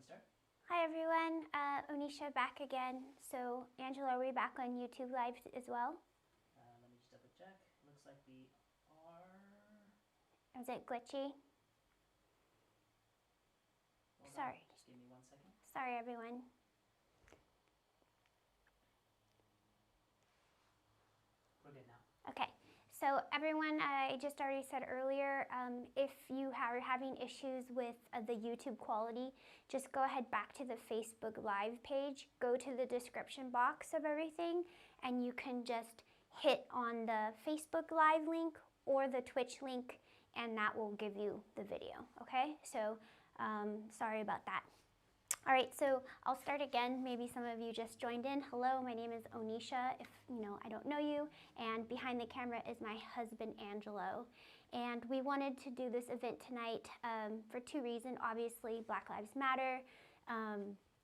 start. Hi everyone, Onisha back again. So Angela, are we back on YouTube Live as well? Let me just double check. Looks like we are. Is it glitchy? Hold Sorry. on, just give me 1 second. Sorry everyone. We're good now. Okay, so everyone, I just already said earlier, if you are having issues with the YouTube quality, just go ahead back to the Facebook Live page, go to the description box of everything, and you can just hit on the Facebook Live link or the Twitch link, and that will give you the video, okay? So, sorry about that. All right, so I'll start again. Maybe some of you just joined in. Hello, my name is Onisha, if I don't know you, and behind the camera is my husband, Angelo. And we wanted to do this event tonight for two reasons. Obviously, Black Lives Matter.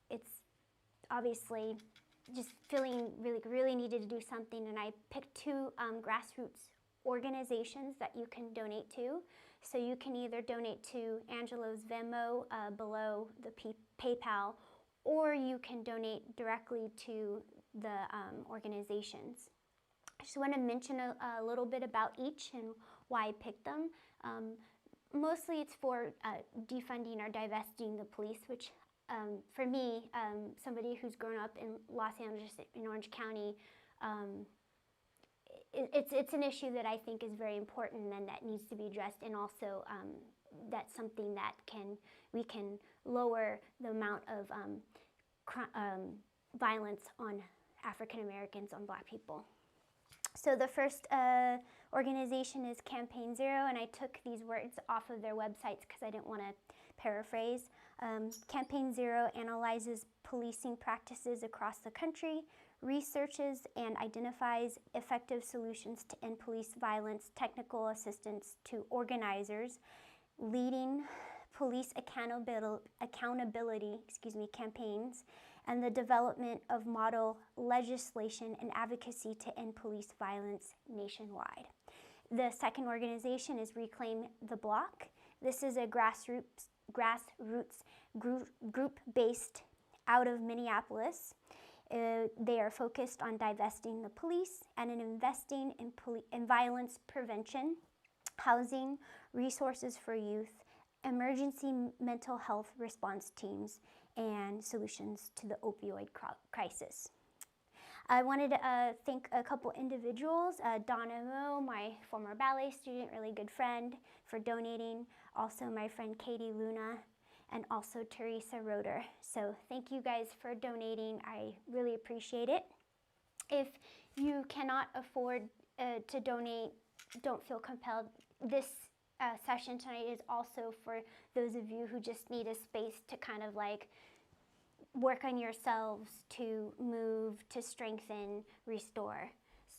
It's obviously just feeling really needed to do something, and I picked two grassroots organizations that you can donate to. So you can either donate to Angelo's Venmo below the PayPal, or you can donate directly to the organizations. I just want to mention a little bit about each and why I picked them. Mostly it's for defunding or divesting the police, which for me, somebody who's grown up in Los Angeles, in Orange County, it's an issue that I think is very important and that needs to be addressed, and also that's something that we can lower the amount of violence on African Americans, on Black people. So the first organization is Campaign Zero, and I took these words off of their websites because I didn't want to paraphrase. Campaign Zero analyzes policing practices across the country, researches and identifies effective solutions to end police violence, technical assistance to organizers, leading police accountability campaigns, and the development of model legislation and advocacy to end police violence nationwide. The second organization is Reclaim the Block. This is a grassroots group based out of Minneapolis. They are focused on divesting the police and in investing in violence prevention, housing, resources for youth, emergency mental health response teams, and solutions to the opioid crisis. I wanted to thank a couple individuals, Donna Mo, my former ballet student, really good friend, for donating. Also my friend Katie Luna, and also Teresa Roeder. So thank you guys for donating. I really appreciate it. If you cannot afford to donate, don't feel compelled. This session tonight is also for those of you who just need a space to kind of like work on yourselves, to move, to strengthen, restore.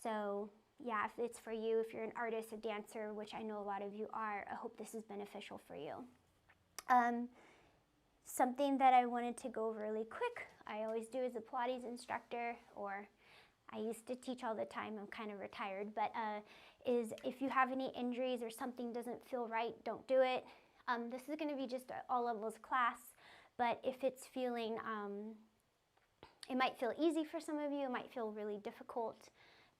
So yeah, if it's for you, if you're an artist, a dancer, which I know a lot of you are, I hope this is beneficial for you. Something that I wanted to go over really quick, I always do as a Pilates instructor, or I used to teach all the time, I'm kind of retired, but is if you have any injuries or something doesn't feel right, don't do it. This is going to be just an all levels class, but if it's feeling, it might feel easy for some of you, it might feel really difficult,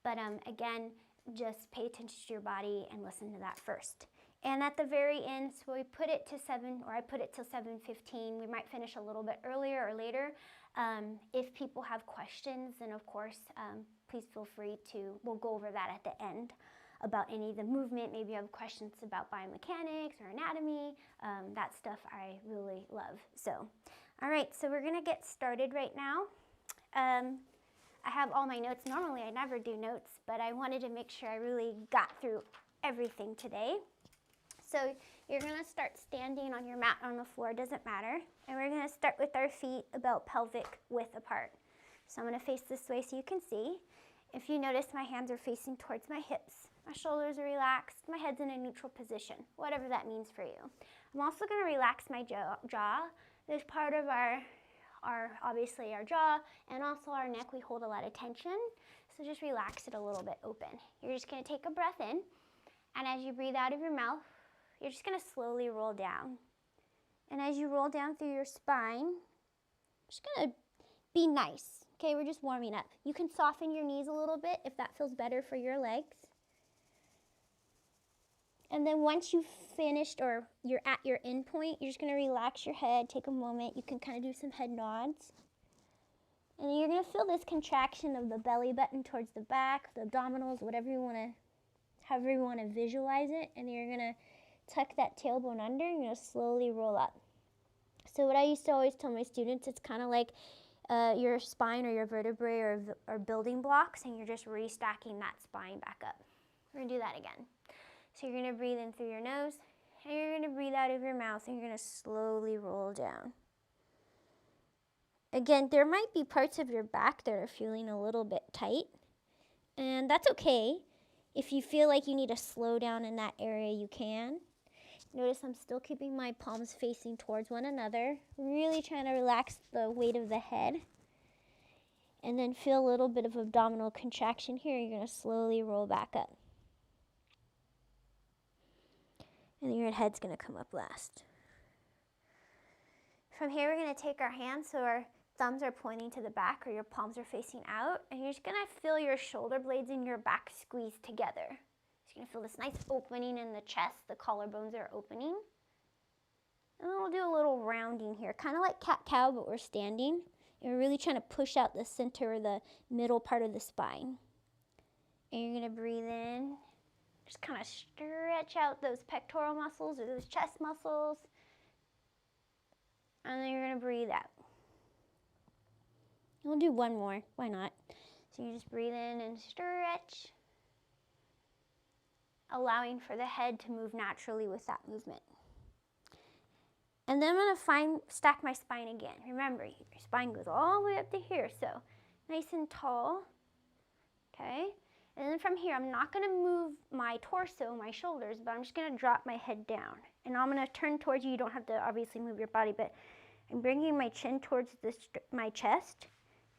but again, just pay attention to your body and listen to that first. And at the very end, so we put it to 7, or I put it till 7:15. We might finish a little bit earlier or later. If people have questions, then of course, please feel free to, we'll go over that at the end about any of the movement. Maybe you have questions about biomechanics or anatomy. That stuff I really love. So, all right, so we're gonna get started right now. I have all my notes. Normally I never do notes, but I wanted to make sure I really got through everything today. So you're gonna start standing on your mat on the floor, doesn't matter. And we're gonna start with our feet about pelvic width apart. So I'm gonna face this way so you can see. If you notice, my hands are facing towards my hips. My shoulders are relaxed, my head's in a neutral position, whatever that means for you. I'm also gonna relax my jaw. This part of obviously our jaw and also our neck, we hold a lot of tension. So just relax it a little bit open. You're just gonna take a breath in, and as you breathe out of your mouth, you're just gonna slowly roll down. And as you roll down through your spine, Just gonna be nice. Okay, we're just warming up. You can soften your knees a little bit if that feels better for your legs. And then once you've finished or you're at your end point, you're just gonna relax your head, take a moment. You can kind of do some head nods. And then you're gonna feel this contraction of the belly button towards the back, the abdominals, whatever you wanna, however you wanna visualize it. And then you're gonna tuck that tailbone under and you're gonna slowly roll up. So what I used to always tell my students, it's kind of like your spine or your vertebrae or building blocks, and you're just restacking that spine back up. We're gonna do that again. So you're gonna breathe in through your nose, and you're gonna breathe out of your mouth, and you're gonna slowly roll down. Again, there might be parts of your back that are feeling a little bit tight, and that's okay. If you feel like you need to slow down in that area, you can. Notice I'm still keeping my palms facing towards one another, really trying to relax the weight of the head. And then feel a little bit of abdominal contraction here. You're gonna slowly roll back up. And then your head's gonna come up last. From here, we're gonna take our hands so our thumbs are pointing to the back or your palms are facing out. And you're just gonna feel your shoulder blades in your back squeeze together. You're gonna feel this nice opening in the chest. The collarbones are opening. And then we'll do a little rounding here, kind of like cat-cow, but we're standing. And we're really trying to push out the center or the middle part of the spine. And you're gonna breathe in. Just kind of stretch out those pectoral muscles or those chest muscles. And then you're gonna breathe out. We'll do one more, why not? So you just breathe in and stretch, allowing for the head to move naturally with that movement. And then I'm gonna stack my spine again. Remember, your spine goes all the way up to here, so nice and tall, okay? And then from here, I'm not gonna move my torso, my shoulders, but I'm just gonna drop my head down. And I'm gonna turn towards you. You don't have to obviously move your body, but I'm bringing my chin towards my chest.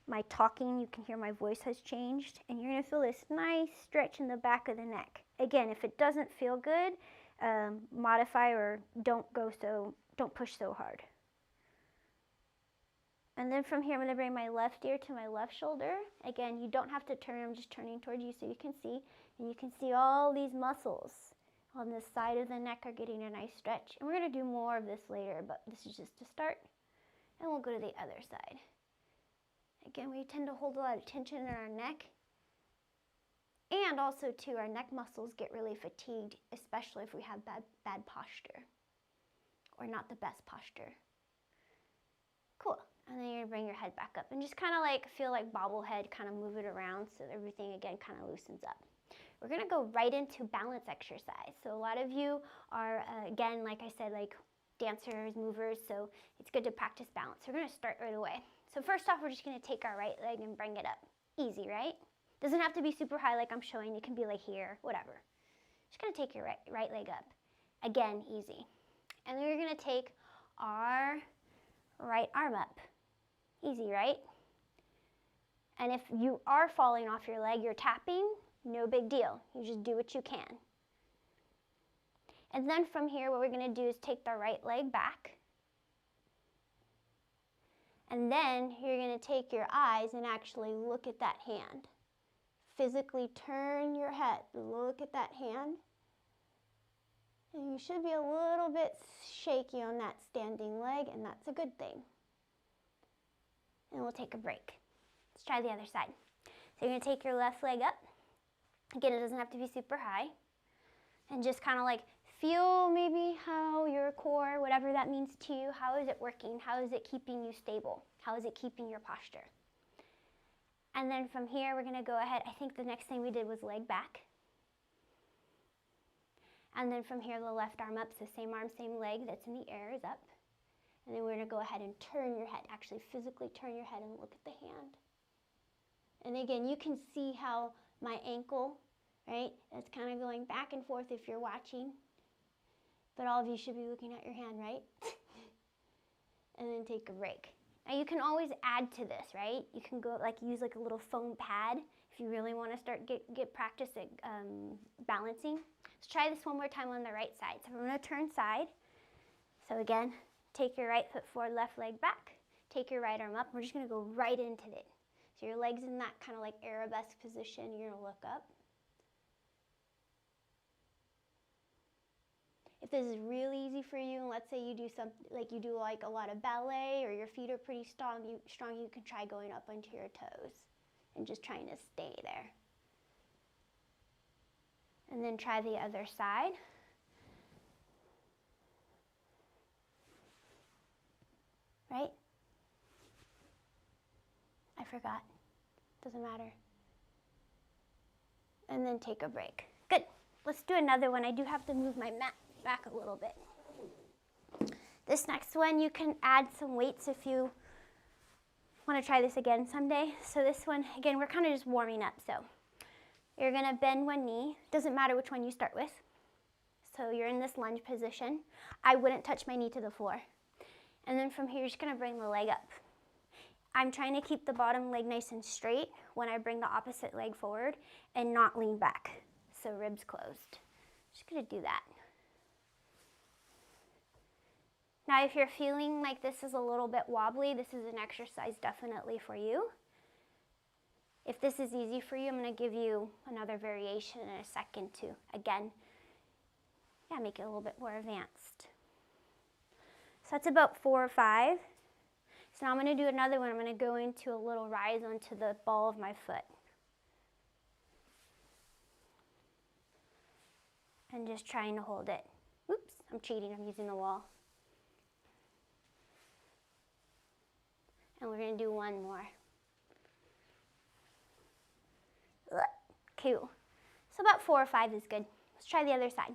My talking, you can hear my voice has changed. And you're gonna feel this nice stretch in the back of the neck. Again, if it doesn't feel good, modify or don't push so hard. And then from here, I'm gonna bring my left ear to my left shoulder. Again, you don't have to turn, I'm just turning towards you so you can see. And you can see all these muscles on the side of the neck are getting a nice stretch. And we're gonna do more of this later, but this is just to start. And we'll go to the other side. Again, we tend to hold a lot of tension in our neck. And also too, our neck muscles get really fatigued, especially if we have bad posture or not the best posture. Cool. And then you're gonna bring your head back up and just kind of like feel like bobblehead, kind of move it around so everything again kind of loosens up. We're gonna go right into balance exercise. So a lot of you are, again, like I said, like dancers, movers, so it's good to practice balance. So we're gonna start right away. So first off, we're just gonna take our right leg and bring it up. Easy, right? Doesn't have to be super high like I'm showing. It can be like here, whatever. Just gonna take your right leg up. Again, easy. And then we're gonna take our right arm up. Easy, right? And if you are falling off your leg, you're tapping, no big deal. You just do what you can. And then from here, what we're gonna do is take the right leg back. And then you're gonna take your eyes and actually look at that hand. Physically turn your head, look at that hand. And you should be a little bit shaky on that standing leg, and that's a good thing. And we'll take a break. Let's try the other side. So you're gonna take your left leg up. Again, it doesn't have to be super high. And just kind of like feel maybe how your core, whatever that means to you, how is it working? How is it keeping you stable? How is it keeping your posture? And then from here, we're gonna go ahead. I think the next thing we did was leg back. And then from here, the left arm up, so same arm, same leg that's in the air is up. And then we're gonna go ahead and turn your head, actually physically turn your head and look at the hand. And again, you can see how my ankle, right, it's kind of going back and forth if you're watching. But all of you should be looking at your hand, right? And then take a break. Now you can always add to this, right? You can go like use like a little foam pad if you really want to start get practice at balancing. Let's try this one more time on the right side. So we're going to turn side. So again, take your right foot forward, left leg back. take your right arm up. We're just gonna go right into it. So your leg's in that kind of like arabesque position. You're gonna look up. If this is really easy for you, and let's say you do something like you do like a lot of ballet, or your feet are pretty strong, you can try going up onto your toes and just trying to stay there. And then try the other side. Right? I forgot. Doesn't matter. And then take a break. Good. Let's do another one. I do have to move my mat back a little bit. This next one, you can add some weights if you want to try this again someday. So this one, again, we're kind of just warming up. So you're going to bend one knee. Doesn't matter which one you start with. So you're in this lunge position. I wouldn't touch my knee to the floor. And then from here, you're just going to bring the leg up. I'm trying to keep the bottom leg nice and straight when I bring the opposite leg forward and not lean back. So ribs closed. Just going to do that. Now, if you're feeling like this is a little bit wobbly, this is an exercise definitely for you. If this is easy for you, I'm going to give you another variation in a second to, again, make it a little bit more advanced. So that's about 4 or 5. So now I'm going to do another one. I'm going to go into a little rise onto the ball of my foot. And just trying to hold it. Oops, I'm cheating. I'm using the wall. And we're going to do one more. Cool. So about 4 or 5 is good. Let's try the other side.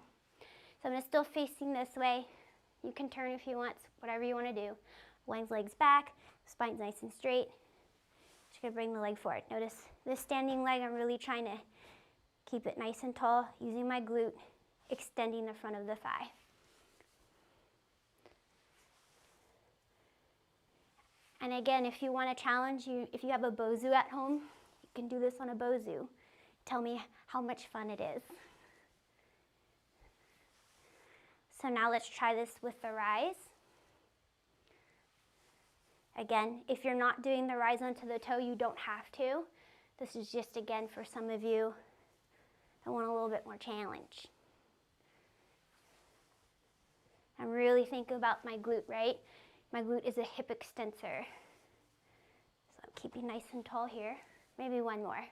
So I'm still facing this way. You can turn if you want, whatever you want to do. Wind legs back, spine's nice and straight. Just gonna bring the leg forward. Notice this standing leg, I'm really trying to keep it nice and tall, using my glute, extending the front of the thigh. And again, if you want to challenge, if you have a bozu at home, you can do this on a bozu. Tell me how much fun it is. So now let's try this with the rise. Again, if you're not doing the rise onto the toe, you don't have to. This is just, again, for some of you that want a little bit more challenge. I'm really thinking about my glute, right? My glute is a hip extensor. So I'm keeping nice and tall here. Maybe one more.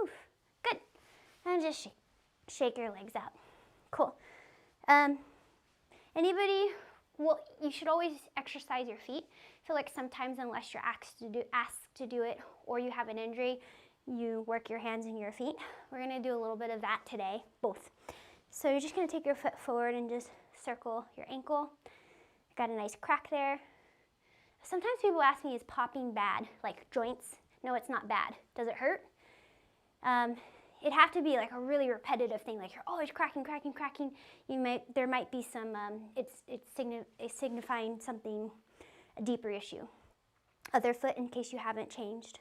Oof, good. And just shake your legs out. Cool. Anybody, well, you should always exercise your feet. I feel like sometimes unless you're asked to do it or you have an injury, you work your hands and your feet. We're gonna do a little bit of that today, both. So you're just gonna take your foot forward and just circle your ankle. Got a nice crack there. Sometimes people ask me, is popping bad? Like joints? No, it's not bad. Does it hurt? It'd have to be like a really repetitive thing, like you're always cracking. There might be some, it's signifying something, a deeper issue. Other foot in case you haven't changed.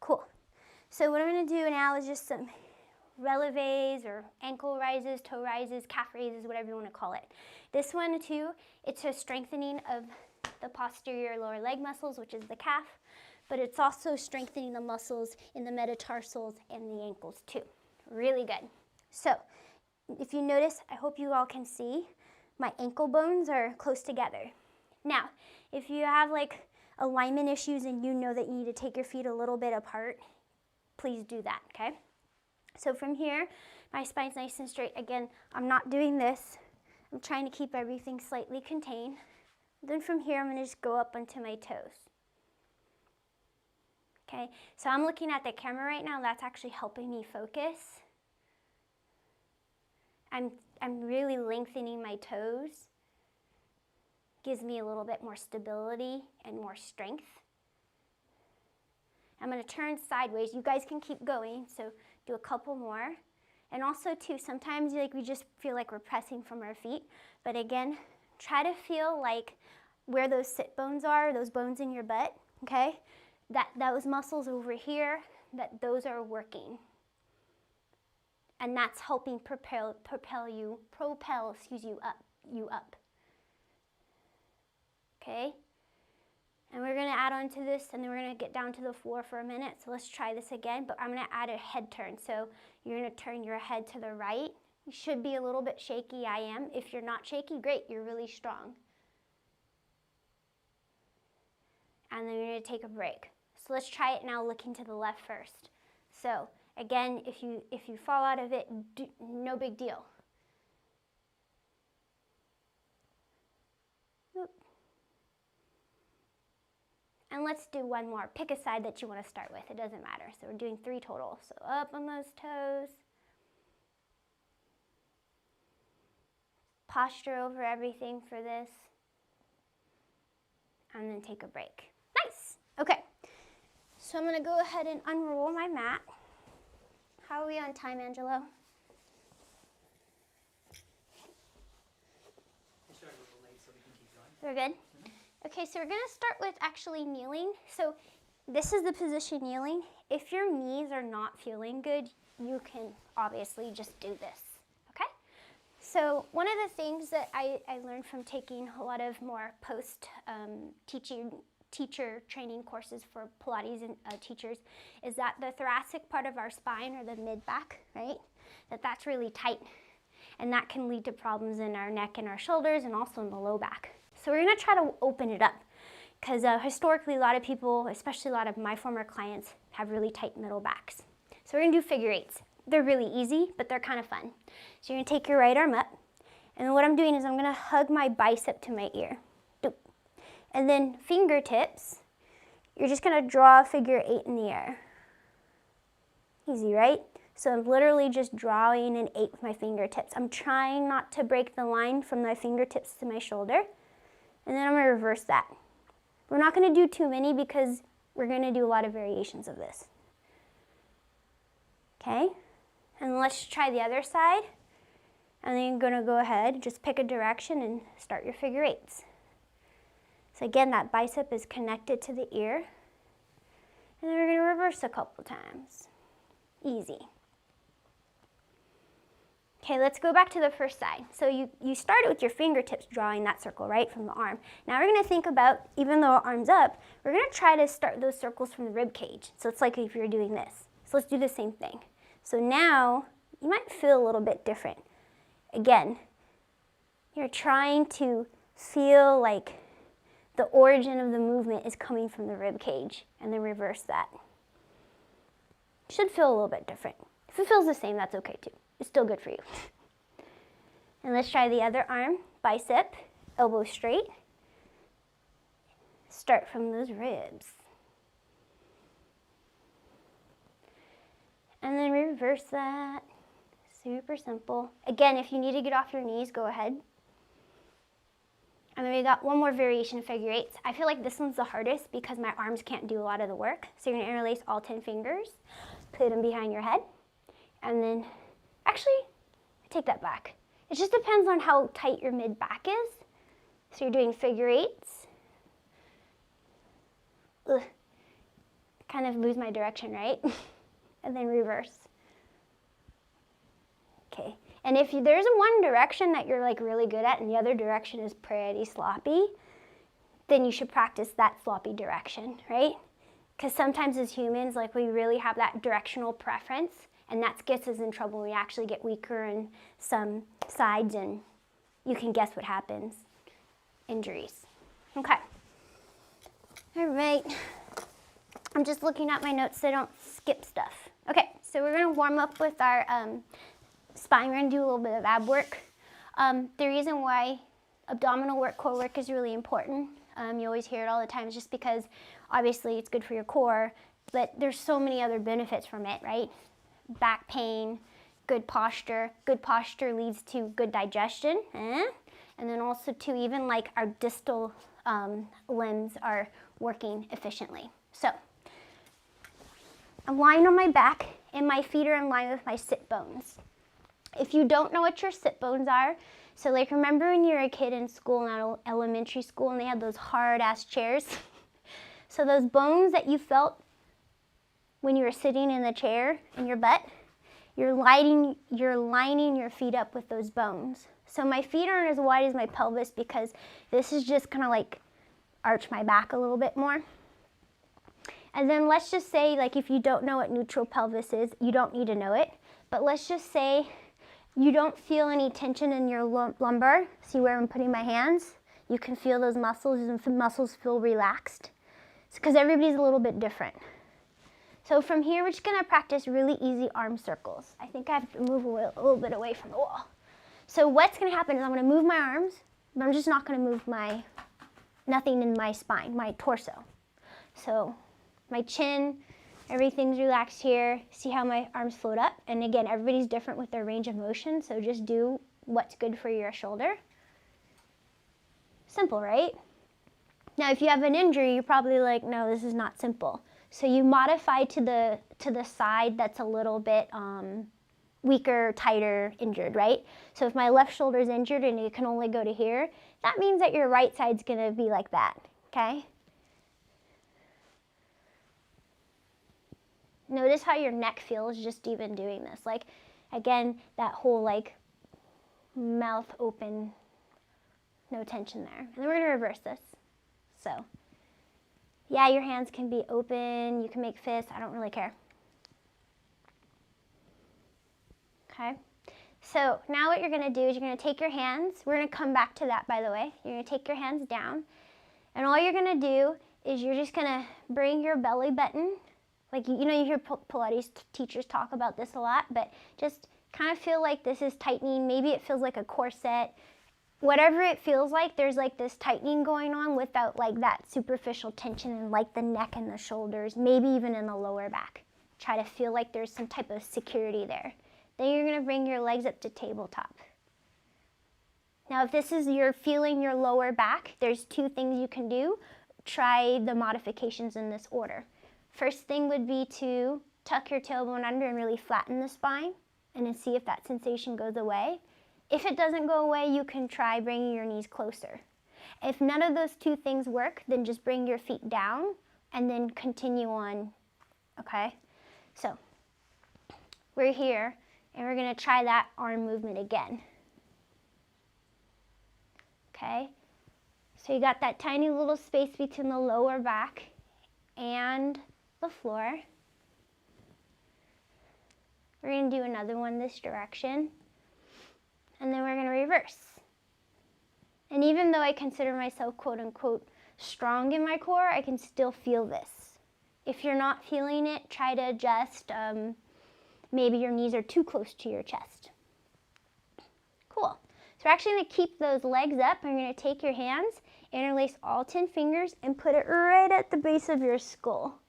Cool. So what I'm gonna do now is just some releves or ankle rises, toe rises, calf raises, whatever you wanna call it. This one too, it's a strengthening of the posterior lower leg muscles, which is the calf, but it's also strengthening the muscles in the metatarsals and the ankles too. Really good. So if you notice, I hope you all can see, my ankle bones are close together. Now, if you have like alignment issues and you know that you need to take your feet a little bit apart, please do that, okay? So from here, my spine's nice and straight. Again, I'm not doing this. I'm trying to keep everything slightly contained. Then from here, I'm gonna just go up onto my toes. Okay, so I'm looking at the camera right now. That's actually helping me focus. I'm really lengthening my toes. Gives me a little bit more stability and more strength. I'm going to turn sideways. You guys can keep going, so do a couple more. And also too, sometimes we just feel like we're pressing from our feet. But again, try to feel like where those sit bones are, those bones in your butt, okay? Those muscles over here, those are working. And that's helping propel you up. okay? And we're gonna add on to this, and then we're gonna get down to the floor for a minute. So let's try this again, but I'm gonna add a head turn. So you're gonna turn your head to the right. You should be a little bit shaky, I am. If you're not shaky, great, you're really strong. And then you're gonna take a break. So let's try it now looking to the left first. So again, if you fall out of it, no big deal. Oop. And let's do one more. Pick a side that you want to start with. It doesn't matter. So we're doing 3 total. So up on those toes. Posture over everything for this. And then take a break. Nice. Okay. So I'm going to go ahead and unroll my mat. How are we on time, Angelo? We're starting a little late, so we can keep going. We're good? Okay, so we're going to start with actually kneeling. So this is the position kneeling. If your knees are not feeling good, you can obviously just do this, okay? So one of the things that I learned from taking a lot of more teacher training courses for Pilates and teachers is that the thoracic part of our spine, or the mid-back, right, that's really tight. And that can lead to problems in our neck and our shoulders and also in the low back. So we're gonna try to open it up because historically a lot of people, especially a lot of my former clients, have really tight middle backs. So we're gonna do figure eights. They're really easy, but they're kind of fun. So you're gonna take your right arm up, and what I'm doing is I'm gonna hug my bicep to my ear. And then fingertips, you're just gonna draw a figure 8 in the air. Easy, right? So I'm literally just drawing an 8 with my fingertips. I'm trying not to break the line from my fingertips to my shoulder. And then I'm gonna reverse that. We're not gonna do too many because we're gonna do a lot of variations of this. Okay? And let's try the other side. And then you're gonna go ahead, just pick a direction and start your figure eights. So again, that bicep is connected to the ear. And then we're gonna reverse a couple times. Easy. Okay, let's go back to the first side. So you started with your fingertips drawing that circle, right, from the arm. Now we're gonna think about, even though our arm's up, we're gonna try to start those circles from the rib cage. So it's like if you're doing this. So let's do the same thing. So now, you might feel a little bit different. Again, you're trying to feel like the origin of the movement is coming from the rib cage, and then reverse that. Should feel a little bit different. If it feels the same, that's okay too. It's still good for you. And let's try the other arm, bicep, elbow straight. Start from those ribs. And then reverse that. Super simple. Again, if you need to get off your knees, go ahead. And then we got one more variation of figure eights. I feel like this one's the hardest because my arms can't do a lot of the work. So you're gonna interlace all 10 fingers, put them behind your head, and then, actually, I take that back. It just depends on how tight your mid-back is. So you're doing figure eights. Ugh. Kind of lose my direction, right? And then reverse. Okay. And if there's one direction that you're like really good at and the other direction is pretty sloppy, then you should practice that sloppy direction, right? Because sometimes as humans, like we really have that directional preference, and that gets us in trouble. We actually get weaker in some sides, and you can guess what happens. Injuries. Okay. All right. I'm just looking at my notes so I don't skip stuff. Okay, so we're gonna warm up with our spine. We're gonna do a little bit of ab work. The reason why abdominal work, core work is really important, you always hear it all the time, is just because obviously it's good for your core, but there's so many other benefits from it, right? Back pain, good posture. Good posture leads to good digestion, and then also to even like our distal limbs are working efficiently. So I'm lying on my back and my feet are in line with my sit bones. If you don't know what your sit bones are, so like remember when you were a kid in school, in elementary school, and they had those hard ass chairs? So those bones that you felt when you were sitting in the chair in your butt, you're lining your feet up with those bones. So my feet aren't as wide as my pelvis because this is just kind of like arch my back a little bit more. And then let's just say, like, if you don't know what neutral pelvis is, you don't need to know it. But let's just say you don't feel any tension in your lumbar. See where I'm putting my hands? You can feel those muscles, and the muscles feel relaxed. It's because everybody's a little bit different. So from here, we're just gonna practice really easy arm circles. I think I have to move a little bit away from the wall. So what's gonna happen is I'm gonna move my arms, but I'm just not gonna move nothing in my spine, my torso. So my chin, everything's relaxed here. See how my arms float up? And again, everybody's different with their range of motion, so just do what's good for your shoulder. Simple, right? Now, if you have an injury, you're probably like, no, this is not simple. So you modify to the side that's a little bit weaker, tighter, injured, right? So if my left shoulder is injured and it can only go to here, that means that your right side's gonna be like that, okay? Notice how your neck feels just even doing this. Like, again, that whole like mouth open, no tension there. And then we're gonna reverse this. So, yeah, your hands can be open, you can make fists, I don't really care. Okay, so now what you're gonna do is you're gonna take your hands, we're gonna come back to that, by the way. You're gonna take your hands down, and all you're gonna do is you're just gonna bring your belly button, like, you know, you hear Pilates teachers talk about this a lot, but just kind of feel like this is tightening. Maybe it feels like a corset. Whatever it feels like, there's like this tightening going on without like that superficial tension in like the neck and the shoulders, maybe even in the lower back. Try to feel like there's some type of security there. Then you're gonna bring your legs up to tabletop. Now, if this is you're feeling your lower back, there's two things you can do. Try the modifications in this order. First thing would be to tuck your tailbone under and really flatten the spine, and then see if that sensation goes away. If it doesn't go away, you can try bringing your knees closer. If none of those two things work, then just bring your feet down and then continue on, okay? So, we're here, and we're gonna try that arm movement again. Okay? So you got that tiny little space between the lower back and the floor. We're gonna do another one this direction. And then we're gonna reverse. And even though I consider myself quote unquote strong in my core, I can still feel this. If you're not feeling it, try to adjust. Maybe your knees are too close to your chest. Cool. So we're actually gonna keep those legs up, and you're gonna take your hands, interlace all 10 fingers, and put it right at the base of your skull.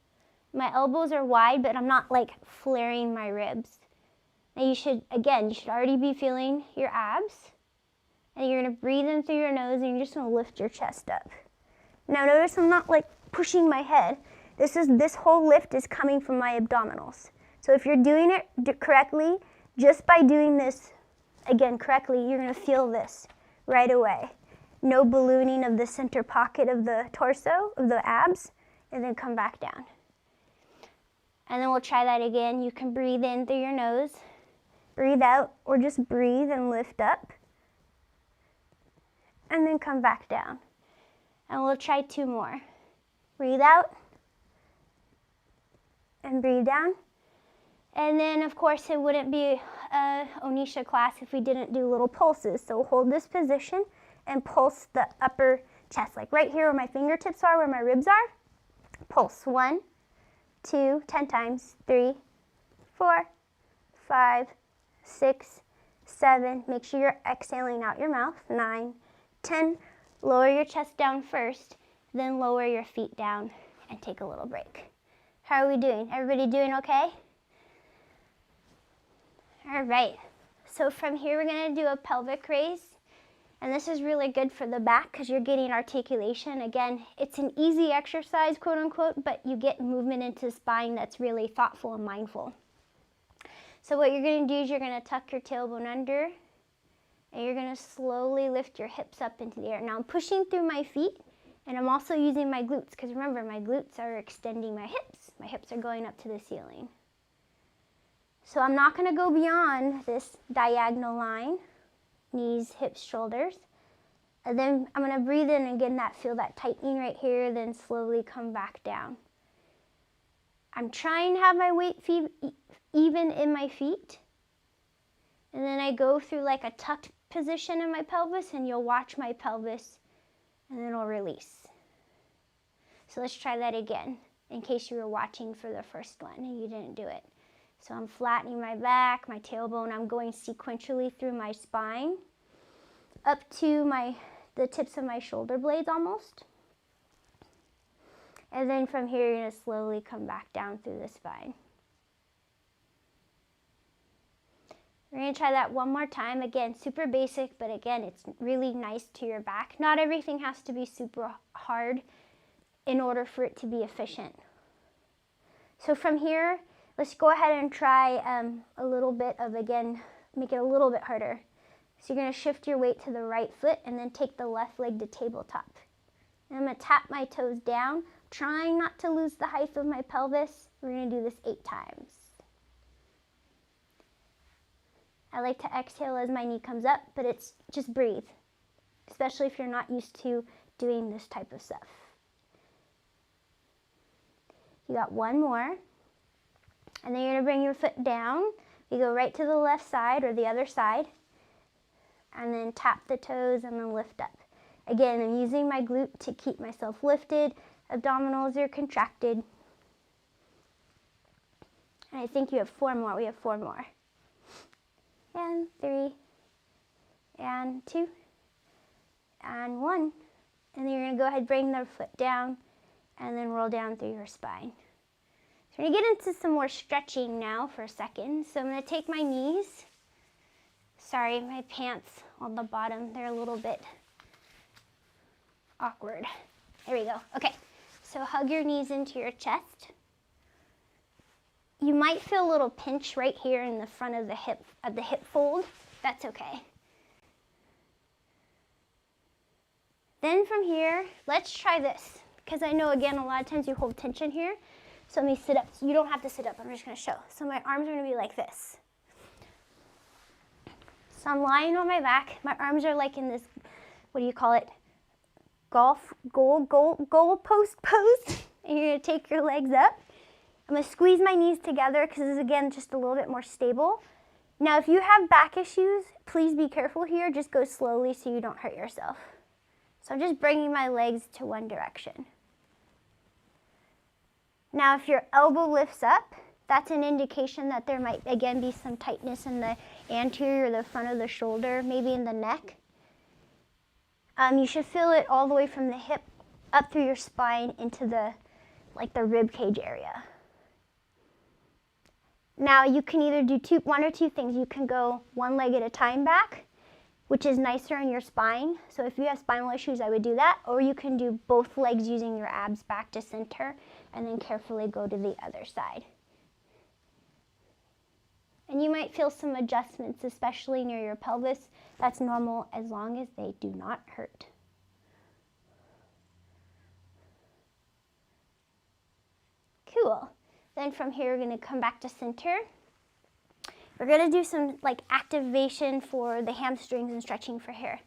My elbows are wide, but I'm not like flaring my ribs. Now you should already be feeling your abs, and you're gonna breathe in through your nose, and you're just gonna lift your chest up. Now notice I'm not like pushing my head. This whole lift is coming from my abdominals. So if you're doing it correctly, just by doing this, again, correctly, you're gonna feel this right away. No ballooning of the center pocket of the torso, of the abs, and then come back down. And then we'll try that again. You can breathe in through your nose, breathe out, or just breathe and lift up, and then come back down. And we'll try 2 more. Breathe out, and breathe down. And then, of course, it wouldn't be a Onisha class if we didn't do little pulses. So hold this position and pulse the upper chest, like right here where my fingertips are, where my ribs are. Pulse 1, 2, 10 times, 3, 4, 5, 6, 7. Make sure you're exhaling out your mouth. 9, 10. Lower your chest down first, then lower your feet down and take a little break. How are we doing? Everybody doing okay? All right. So from here, we're going to do a pelvic raise. And this is really good for the back because you're getting articulation. Again, it's an easy exercise, quote unquote, but you get movement into the spine that's really thoughtful and mindful. So what you're going to do is you're going to tuck your tailbone under, and you're going to slowly lift your hips up into the air. Now I'm pushing through my feet, and I'm also using my glutes because remember, my glutes are extending my hips. My hips are going up to the ceiling. So I'm not going to go beyond this diagonal line, knees, hips, shoulders. And then I'm gonna breathe in again, feel that tightening right here, then slowly come back down. I'm trying to have my weight even in my feet. And then I go through like a tucked position in my pelvis, and you'll watch my pelvis, and then it'll release. So let's try that again, in case you were watching for the first one and you didn't do it. So I'm flattening my back, my tailbone, I'm going sequentially through my spine, up to the tips of my shoulder blades almost. And then from here, you're gonna slowly come back down through the spine. We're gonna try that one more time. Again, super basic, but again, it's really nice to your back. Not everything has to be super hard in order for it to be efficient. So from here, let's go ahead and try a little bit of, again, make it a little bit harder. So you're gonna shift your weight to the right foot and then take the left leg to tabletop. And I'm gonna tap my toes down, trying not to lose the height of my pelvis. We're gonna do this 8 times. I like to exhale as my knee comes up, but it's just breathe, especially if you're not used to doing this type of stuff. You got one more, and then you're gonna bring your foot down. You go right to the left side or the other side, and then tap the toes and then lift up. Again, I'm using my glute to keep myself lifted. Abdominals are contracted. And I think you have 4 more. We have 4 more. And 3, and 2, and 1. And then you're gonna go ahead and bring the foot down and then roll down through your spine. So we're gonna get into some more stretching now for a second. So I'm gonna take my knees. Sorry, my pants on the bottom, they're a little bit awkward. There we go. Okay, so hug your knees into your chest. You might feel a little pinch right here in the front of the hip fold. That's okay. Then from here, let's try this, because I know, again, a lot of times you hold tension here. So let me sit up. You don't have to sit up. I'm just going to show. So my arms are going to be like this. So I'm lying on my back. My arms are like in this, what do you call it? Goal post pose. And you're going to take your legs up. I'm going to squeeze my knees together because this is, again, just a little bit more stable. Now, if you have back issues, please be careful here. Just go slowly so you don't hurt yourself. So I'm just bringing my legs to one direction. Now, if your elbow lifts up, that's an indication that there might, again, be some tightness in the anterior or the front of the shoulder, maybe in the neck. You should feel it all the way from the hip up through your spine into the rib cage area. Now, you can either do one or two things. You can go one leg at a time back, which is nicer on your spine. So if you have spinal issues, I would do that. Or you can do both legs using your abs back to center and then carefully go to the other side. And you might feel some adjustments, especially near your pelvis. That's normal as long as they do not hurt. Cool. Then from here, we're going to come back to center. We're going to do some activation for the hamstrings and stretching for here.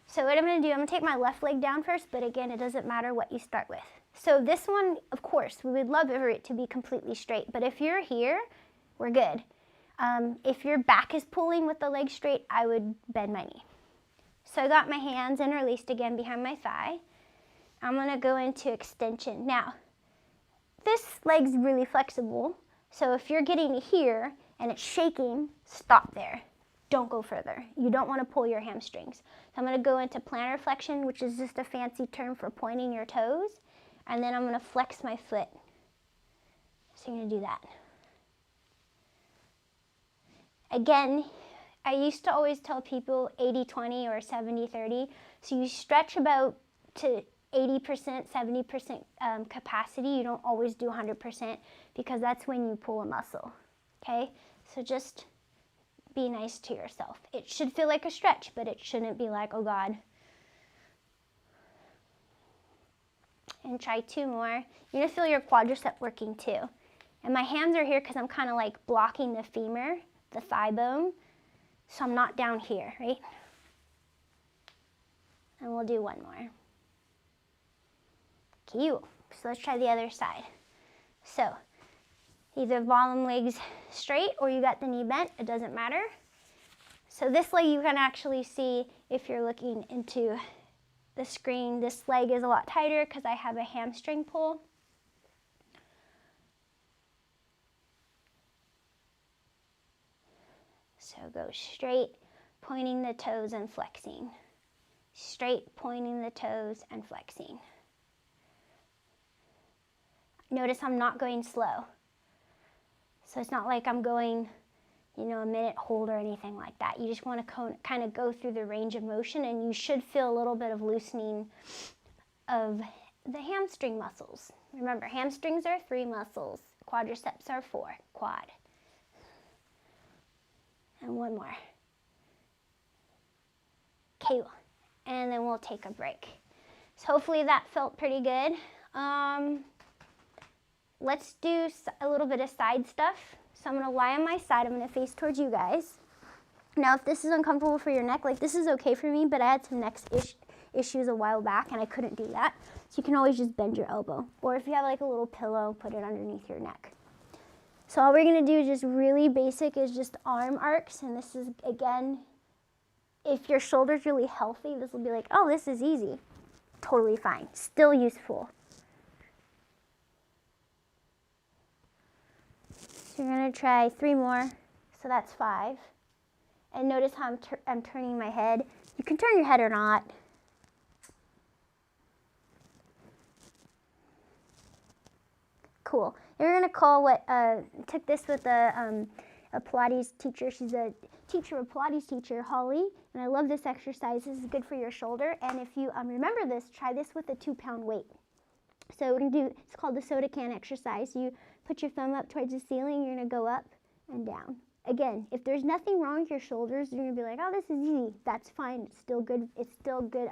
So what I'm going to do, I'm going to take my left leg down first, but again, it doesn't matter what you start with. So this one, of course, we would love for it to be completely straight, but if you're here, we're good. If your back is pulling with the leg straight, I would bend my knee. So I got my hands interlaced again behind my thigh. I'm going to go into extension. Now, this leg's really flexible, so if you're getting to here and it's shaking, stop there. Don't go further. You don't want to pull your hamstrings. So I'm going to go into plantar flexion, which is just a fancy term for pointing your toes, and then I'm going to flex my foot. So you're going to do that. Again, I used to always tell people 80-20 or 70-30. So you stretch about to 80%, 70% capacity. You don't always do 100% because that's when you pull a muscle, okay? So just be nice to yourself. It should feel like a stretch, but it shouldn't be like, oh God. And try 2 more. You're gonna feel your quadricep working too. And my hands are here because I'm kind of like blocking the femur, the thigh bone, so I'm not down here, right? And we'll do one more. Cute. So let's try the other side. So either bottom leg's straight or you got the knee bent, it doesn't matter. So this leg you can actually see if you're looking into the screen. This leg is a lot tighter because I have a hamstring pull. So go straight, pointing the toes and flexing. Straight, pointing the toes and flexing. Notice I'm not going slow. So it's not like I'm going, a minute hold or anything like that. You just want to kind of go through the range of motion, and you should feel a little bit of loosening of the hamstring muscles. Remember, hamstrings are 3 muscles. Quadriceps are 4, quad. And one more. Okay, and then we'll take a break. So hopefully that felt pretty good. Let's do a little bit of side stuff. So I'm gonna lie on my side. I'm gonna face towards you guys. Now, if this is uncomfortable for your neck, like this is okay for me, but I had some neck issues a while back and I couldn't do that. So you can always just bend your elbow. Or if you have like a little pillow, put it underneath your neck. So all we're gonna do is just really basic is just arm arcs. And this is, again, if your shoulder's really healthy, this will be like, oh, this is easy. Totally fine, still useful. So you're gonna try 3 more, so that's 5. And notice how I'm turning my head. You can turn your head or not. Cool. And we're gonna call what, took this with a Pilates teacher. She's a Pilates teacher, Holly. And I love this exercise. This is good for your shoulder. And if you remember this, try this with a 2-pound weight. So we're gonna do, it's called the soda can exercise. You put your thumb up towards the ceiling, you're gonna go up and down. Again, if there's nothing wrong with your shoulders, you're gonna be like, oh, this is easy. That's fine, it's still good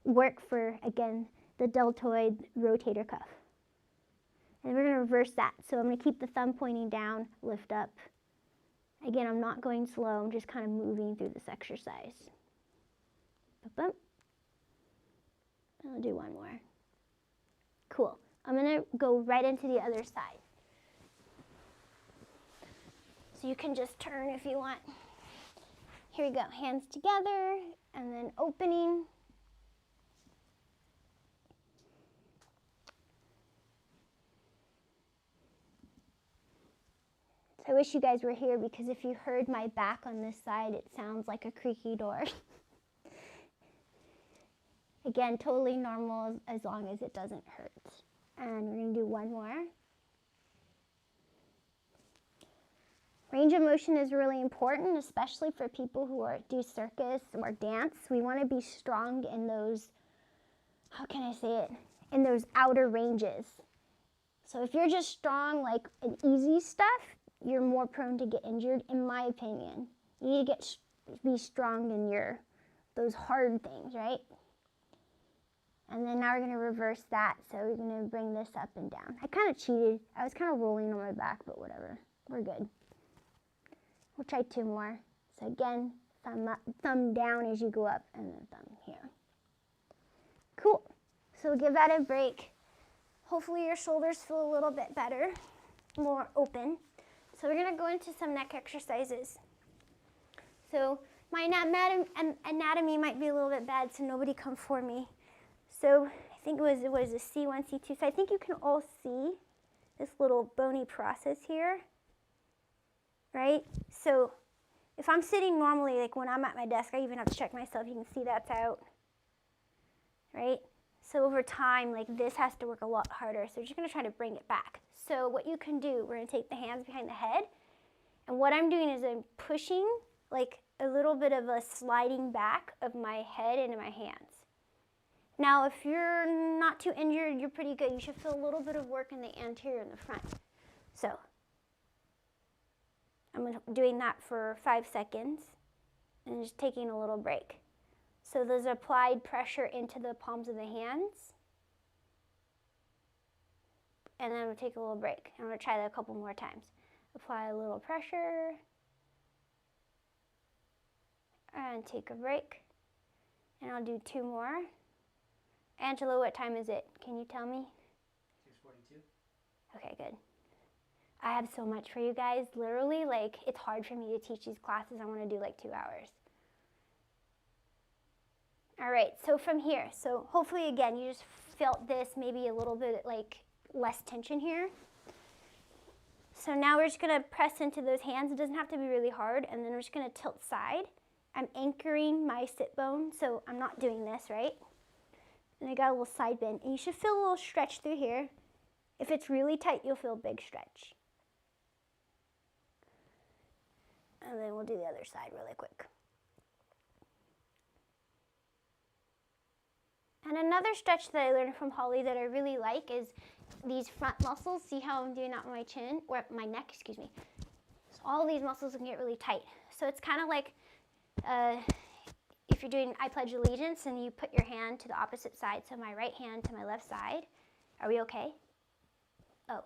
work for, again, the deltoid rotator cuff. And we're gonna reverse that. So I'm gonna keep the thumb pointing down, lift up. Again, I'm not going slow, I'm just kind of moving through this exercise. And I'll do one more. Cool. I'm gonna go right into the other side. So you can just turn if you want. Here we go, hands together, and then opening. So I wish you guys were here because if you heard my back on this side, it sounds like a creaky door. Again, totally normal as long as it doesn't hurt. And we're gonna do one more. Range of motion is really important, especially for people who do circus or dance. We wanna be strong in those, how can I say it? In those outer ranges. So if you're just strong, like in easy stuff, you're more prone to get injured, in my opinion. You need to be strong in those hard things, right? And then now we're gonna reverse that. So we're gonna bring this up and down. I kind of cheated. I was kind of rolling on my back, but whatever, we're good. We'll try 2 more. So again, thumb up, thumb down as you go up, and then thumb here. Cool, so give that a break. Hopefully your shoulders feel a little bit better, more open. So we're gonna go into some neck exercises. So my anatomy might be a little bit bad, so nobody come for me. So I think it was a C1, C2. So I think you can all see this little bony process here, right? So if I'm sitting normally, like when I'm at my desk, I even have to check myself. You can see that's out, right? So over time, like this has to work a lot harder. So we're just gonna try to bring it back. So what you can do, we're gonna take the hands behind the head. And what I'm doing is I'm pushing like a little bit of a sliding back of my head into my hands. Now, if you're not too injured, you're pretty good. You should feel a little bit of work in the anterior and the front. So I'm doing that for 5 seconds and just taking a little break. So there's applied pressure into the palms of the hands. And then I'm gonna take a little break. I'm gonna try that a couple more times. Apply a little pressure and take a break. And I'll do 2 more. Angela, what time is it? Can you tell me? 6:42. Okay, good. I have so much for you guys. Literally, like, it's hard for me to teach these classes. I want to do like 2 hours. All right, so from here, so hopefully, again, you just felt this, maybe a little bit like less tension here. So now we're just gonna press into those hands. It doesn't have to be really hard, and then we're just gonna tilt side. I'm anchoring my sit bone, so I'm not doing this, right? And I got a little side bend, and you should feel a little stretch through here. If it's really tight, you'll feel a big stretch. And then we'll do the other side really quick. And another stretch that I learned from Holly that I really like is these front muscles. See how I'm doing that on my chin, or my neck, excuse me. So all these muscles can get really tight. So it's kind of like if you're doing I Pledge Allegiance and you put your hand to the opposite side, so my right hand to my left side. Are we okay? Oh,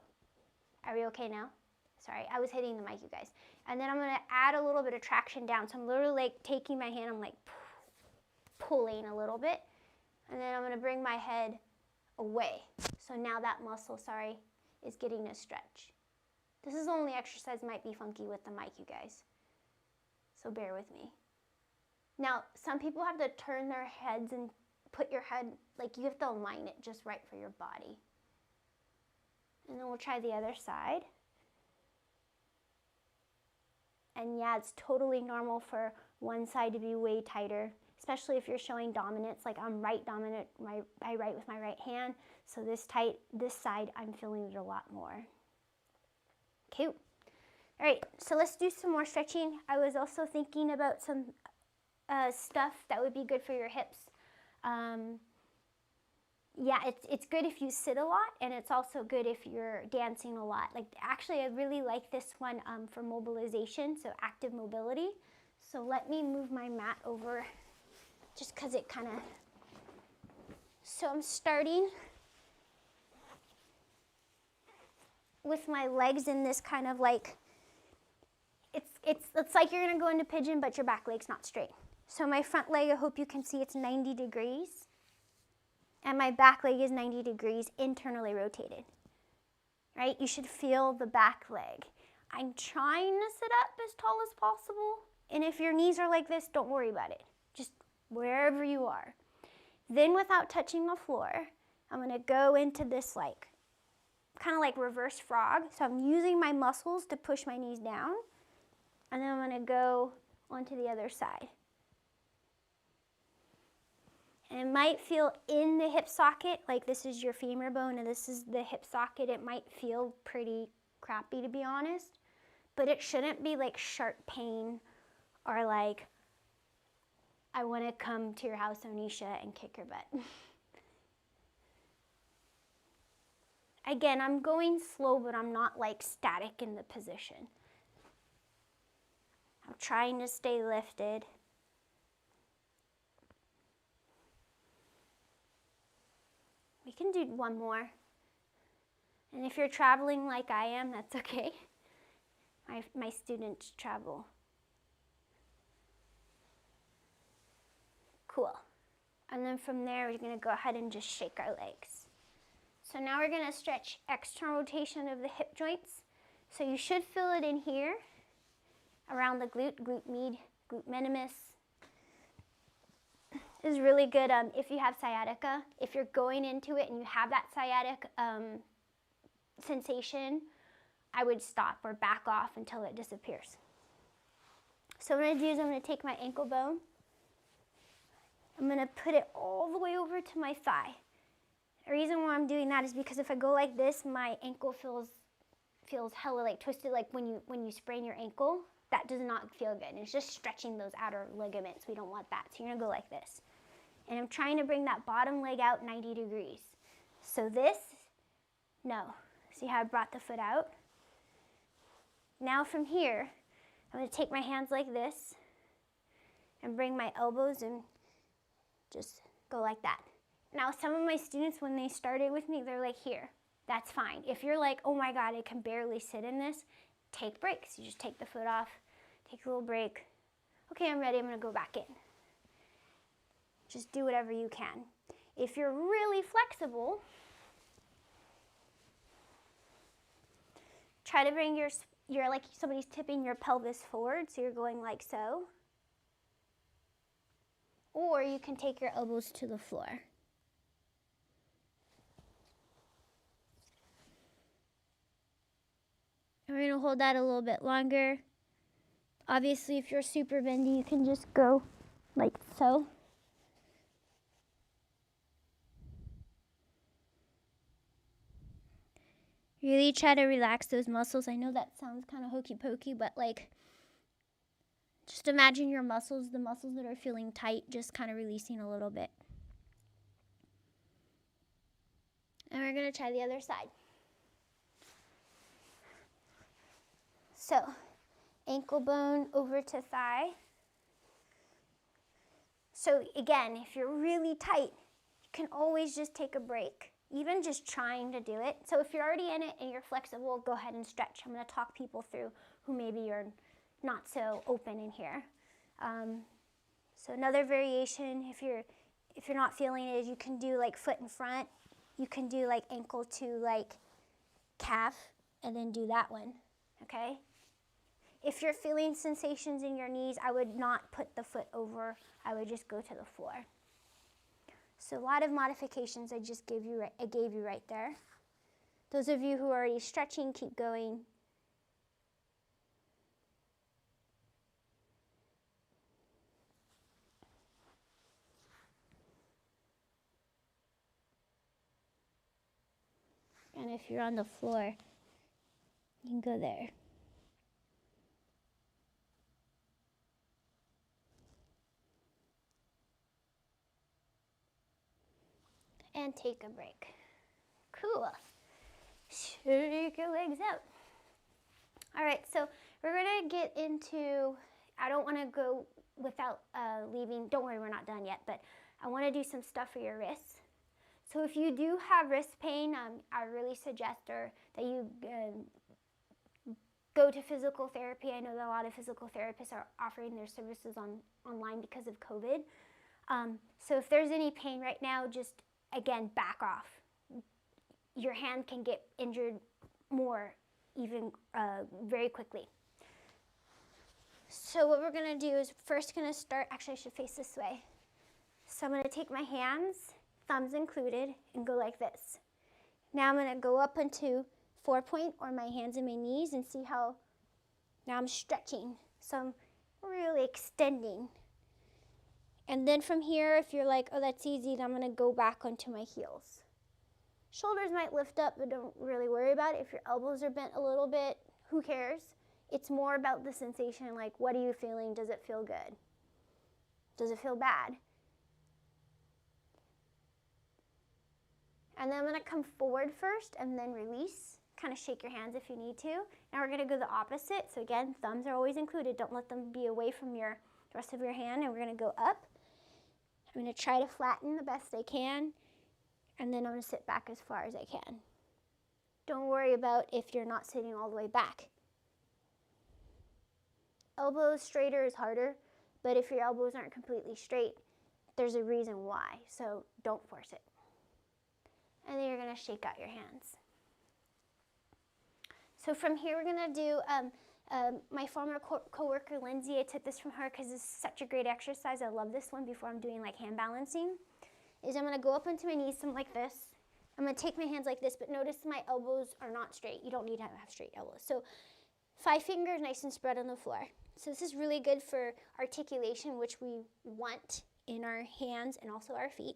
are we okay now? Sorry, I was hitting the mic, you guys. And then I'm gonna add a little bit of traction down. So I'm literally like taking my hand, I'm like pulling a little bit. And then I'm gonna bring my head away. So now that muscle, is getting a stretch. This is the only exercise might be funky with the mic, you guys. So bear with me. Now, some people have to turn their heads and put your head, like you have to align it just right for your body. And then we'll try the other side. And yeah, it's totally normal for one side to be way tighter, especially if you're showing dominance, like I'm right dominant, I write with my right hand. So this side, I'm feeling it a lot more. Cute. All right, so let's do some more stretching. I was also thinking about some stuff that would be good for your hips. Yeah, it's good if you sit a lot, and it's also good if you're dancing a lot. Like, actually, I really like this one for mobilization, so active mobility. So let me move my mat over just because it kind of, so I'm starting with my legs in this kind of like, it's like you're gonna go into pigeon, but your back leg's not straight. So my front leg, I hope you can see it's 90 degrees. And my back leg is 90 degrees internally rotated, right? You should feel the back leg. I'm trying to sit up as tall as possible. And if your knees are like this, don't worry about it. Just wherever you are. Then without touching the floor, I'm gonna go into this like, kind of like reverse frog. So I'm using my muscles to push my knees down. And then I'm gonna go onto the other side. And it might feel in the hip socket, like this is your femur bone and this is the hip socket. It might feel pretty crappy, to be honest, but it shouldn't be like sharp pain or like, I want to come to your house, Onisha, and kick your butt. Again, I'm going slow, but I'm not like static in the position. I'm trying to stay lifted. We can do one more. And if you're traveling like I am, that's okay. My students travel. Cool. And then from there, we're gonna go ahead and just shake our legs. So now we're gonna stretch external rotation of the hip joints. So you should feel it in here, around the glute, glute med, glute minimus. Is really good if you have sciatica. If you're going into it and you have that sciatic sensation, I would stop or back off until it disappears. So what I'm gonna do is I'm gonna take my ankle bone. I'm gonna put it all the way over to my thigh. The reason why I'm doing that is because if I go like this, my ankle feels hella like twisted, like when you sprain your ankle. That does not feel good. It's just stretching those outer ligaments. We don't want that. So you're gonna go like this. And I'm trying to bring that bottom leg out 90 degrees. So this, no. See how I brought the foot out? Now from here, I'm gonna take my hands like this and bring my elbows and just go like that. Now some of my students, when they started with me, they're like, here, that's fine. If you're like, oh my God, I can barely sit in this, take breaks. You just take the foot off, take a little break. Okay, I'm ready, I'm gonna go back in. Just do whatever you can. If you're really flexible, try to bring your like somebody's tipping your pelvis forward, so you're going like so. Or you can take your elbows to the floor. And we're going to hold that a little bit longer. Obviously, if you're super bendy, you can just go like so. Really try to relax those muscles. I know that sounds kind of hokey pokey, but like, just imagine your muscles, the muscles that are feeling tight, just kind of releasing a little bit. And we're going to try the other side. So, ankle bone over to thigh. So again, if you're really tight, you can always just take a break, even just trying to do it. So if you're already in it and you're flexible, go ahead and stretch. I'm going to talk people through who maybe you're not so open in here. So another variation, if you're not feeling it, is you can do like foot in front. You can do like ankle to like calf, and then do that one, okay? If you're feeling sensations in your knees, I would not put the foot over. I would just go to the floor. So a lot of modifications I gave you right there. Those of you who are already stretching, keep going. And if you're on the floor, you can go there. And take a break. Cool. Shake your legs out. All right, so we're gonna get into, I don't wanna go without leaving, don't worry, we're not done yet, but I wanna do some stuff for your wrists. So if you do have wrist pain, I really suggest that you go to physical therapy. I know that a lot of physical therapists are offering their services online because of COVID. So if there's any pain right now, just again, back off. Your hand can get injured more, even very quickly. So what we're gonna do is first gonna start, actually I should face this way. So I'm gonna take my hands, thumbs included, and go like this. Now I'm gonna go up into 4-point or my hands and my knees and see how, now I'm stretching. So I'm really extending. And then from here, if you're like, oh, that's easy, then I'm gonna go back onto my heels. Shoulders might lift up, but don't really worry about it. If your elbows are bent a little bit, who cares? It's more about the sensation, like, what are you feeling? Does it feel good? Does it feel bad? And then I'm gonna come forward first and then release. Kind of shake your hands if you need to. Now we're gonna go the opposite. So again, thumbs are always included. Don't let them be away from the rest of your hand. And we're gonna go up. I'm gonna try to flatten the best I can. And then I'm gonna sit back as far as I can. Don't worry about if you're not sitting all the way back. Elbows straighter is harder, but if your elbows aren't completely straight, there's a reason why. So don't force it. And then you're gonna shake out your hands. So from here, we're gonna do, my former coworker, Lindsay, I took this from her because it's such a great exercise. I love this one before I'm doing like hand balancing, is I'm gonna go up into my knees, something like this. I'm gonna take my hands like this, but notice my elbows are not straight. You don't need to have straight elbows. So 5 fingers nice and spread on the floor. So this is really good for articulation, which we want in our hands and also our feet.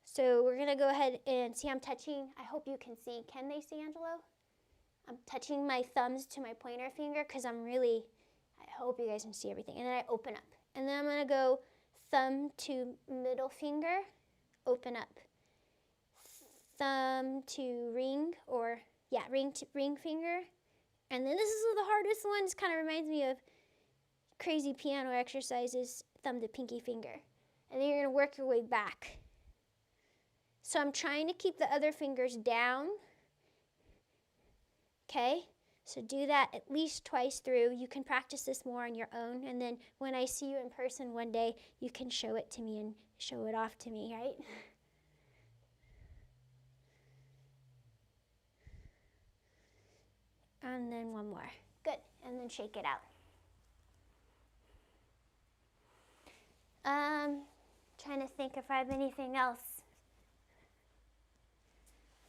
So we're gonna go ahead and see, I'm touching, I hope you can see. Can they see, Angelo? I'm touching my thumbs to my pointer finger because I hope you guys can see everything. And then I open up. And then I'm gonna go thumb to middle finger, open up. Thumb to ring, or yeah, ring finger. And then this is the hardest one. This kind of reminds me of crazy piano exercises, thumb to pinky finger. And then you're gonna work your way back. So I'm trying to keep the other fingers down. Okay, So do that at least twice through. You can practice this more on your own, and then when I see you in person one day, you can show it to me and show it off to me, right? And then one more. Good. And then shake it out. Trying to think if I have anything else.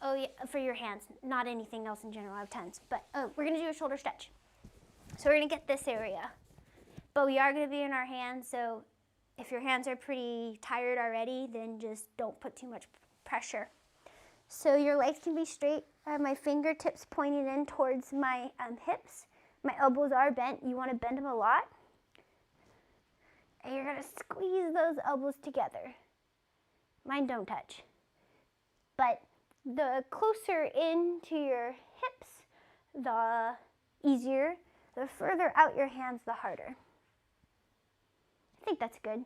Oh yeah, for your hands, not anything else in general. I have tons, but we're gonna do a shoulder stretch. So we're gonna get this area, but we are gonna be in our hands. So if your hands are pretty tired already, then just don't put too much pressure. So your legs can be straight. I have my fingertips pointing in towards my hips. My elbows are bent. You want to bend them a lot. And you're going to squeeze those elbows together. Mine don't touch. But the closer into your hips, the easier. The further out your hands, the harder. I think that's good.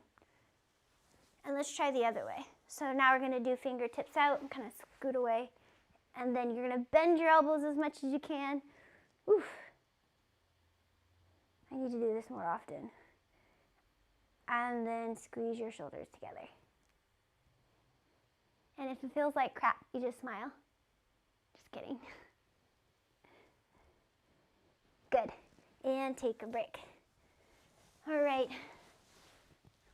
And let's try the other way. So now we're going to do fingertips out and kind of scoot away. And then you're going to bend your elbows as much as you can. Oof. I need to do this more often. And then squeeze your shoulders together. And if it feels like crap, you just smile. Just kidding. Good. And take a break. All right.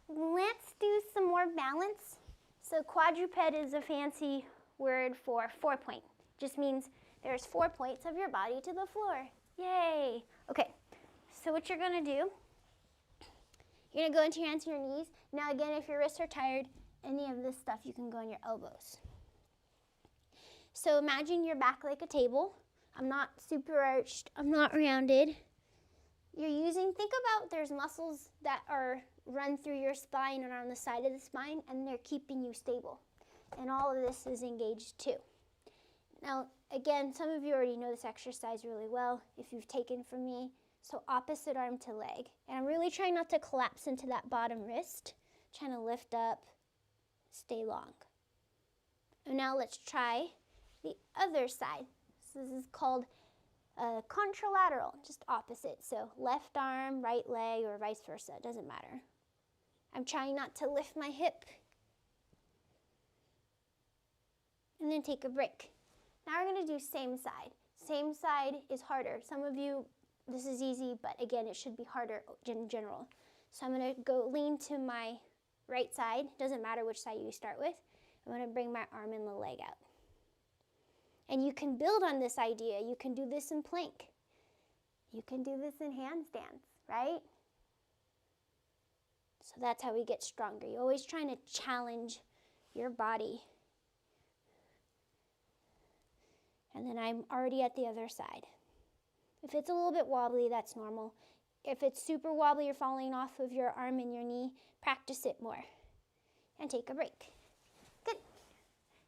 Let's do some more balance. So quadruped is a fancy word for 4-point. Just means there's 4 points of your body to the floor. Yay. Okay. So what you're going to do, you're going to go into your hands and your knees. Now again, if your wrists are tired, any of this stuff, you can go on your elbows. So imagine your back like a table. I'm not super arched. I'm not rounded. Think about there's muscles that are run through your spine and on the side of the spine, and they're keeping you stable. And all of this is engaged too. Now, again, some of you already know this exercise really well if you've taken from me. So opposite arm to leg. And I'm really trying not to collapse into that bottom wrist. Trying to lift up, stay long. And now let's try the other side. So this is called contralateral, just opposite. So left arm, right leg, or vice versa, it doesn't matter. I'm trying not to lift my hip. And then take a break. Now we're going to do same side. Same side is harder. Some of you, this is easy, but again, it should be harder in general. So I'm going to go lean to my right side. Doesn't matter which side you start with. I'm going to bring my arm and the leg out. And you can build on this idea. You can do this in plank. You can do this in handstands, right? So that's how we get stronger. You're always trying to challenge your body. And then I'm already at the other side. If it's a little bit wobbly, that's normal. If it's super wobbly, you're falling off of your arm and your knee, practice it more. And take a break. Good.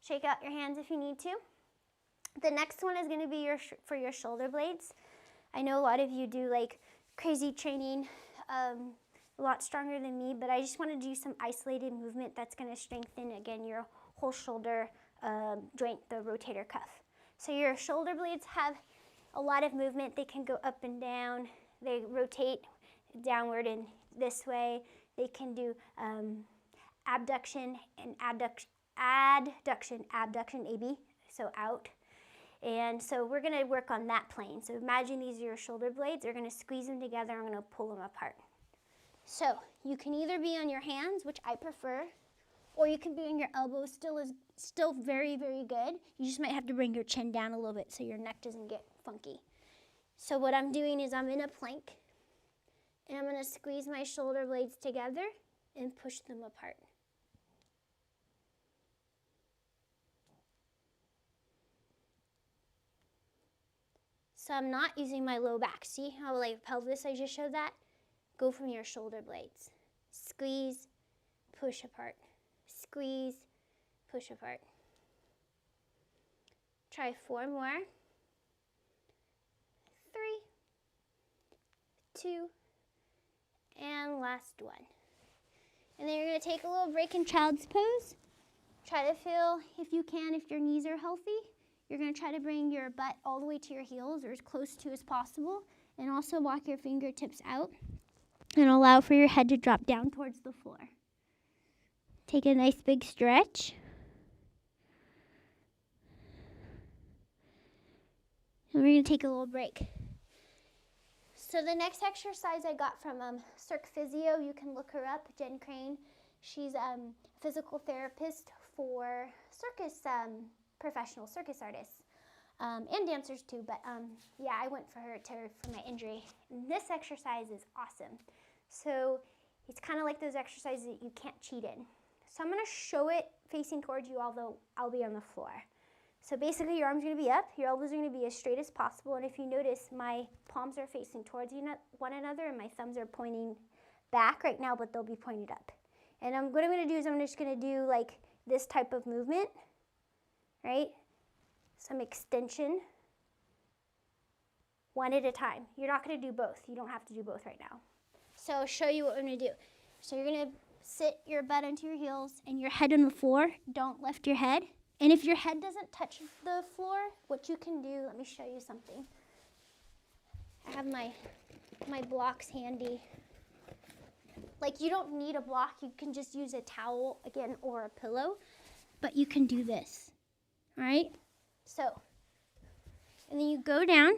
Shake out your hands if you need to. The next one is going to be for your shoulder blades. I know a lot of you do like crazy training, a lot stronger than me, but I just want to do some isolated movement that's going to strengthen, again, your whole shoulder joint, the rotator cuff. So your shoulder blades have a lot of movement. They can go up and down. They rotate downward and this way. They can do abduction and adduction, AB, so out. And so we're going to work on that plane. So imagine these are your shoulder blades. We're going to squeeze them together. I'm going to pull them apart. So you can either be on your hands, which I prefer, or you can be on your elbows. Still very, very good. You just might have to bring your chin down a little bit so your neck doesn't get funky. So what I'm doing is I'm in a plank, and I'm going to squeeze my shoulder blades together and push them apart. So I'm not using my low back. See how like pelvis I just showed that? Go from your shoulder blades. Squeeze, push apart. Squeeze, push apart. Try 4 more. 3, 2, and last one. And then you're going to take a little break in child's pose. Try to feel, if you can, if your knees are healthy. You're gonna try to bring your butt all the way to your heels or as close to as possible, and also walk your fingertips out and allow for your head to drop down towards the floor. Take a nice big stretch. And we're gonna take a little break. So the next exercise I got from Cirque Physio, you can look her up, Jen Crane. She's a physical therapist for circus, professional circus artists, and dancers too, but yeah, I went for her for my injury. And this exercise is awesome. So it's kind of like those exercises that you can't cheat in. So I'm gonna show it facing towards you, although I'll be on the floor. So basically your arms are gonna be up, your elbows are gonna be as straight as possible, and if you notice, my palms are facing towards one another and my thumbs are pointing back right now, but they'll be pointed up. And what I'm gonna do is I'm just gonna do like this type of movement, right? Some extension, one at a time. You're not gonna do both. You don't have to do both right now. So I'll show you what I'm gonna do. So you're gonna sit your butt into your heels and your head on the floor. Don't lift your head. And if your head doesn't touch the floor, what you can do, let me show you something. I have my blocks handy. Like, you don't need a block, you can just use a towel, again, or a pillow, but you can do this, all right? So, and then you go down,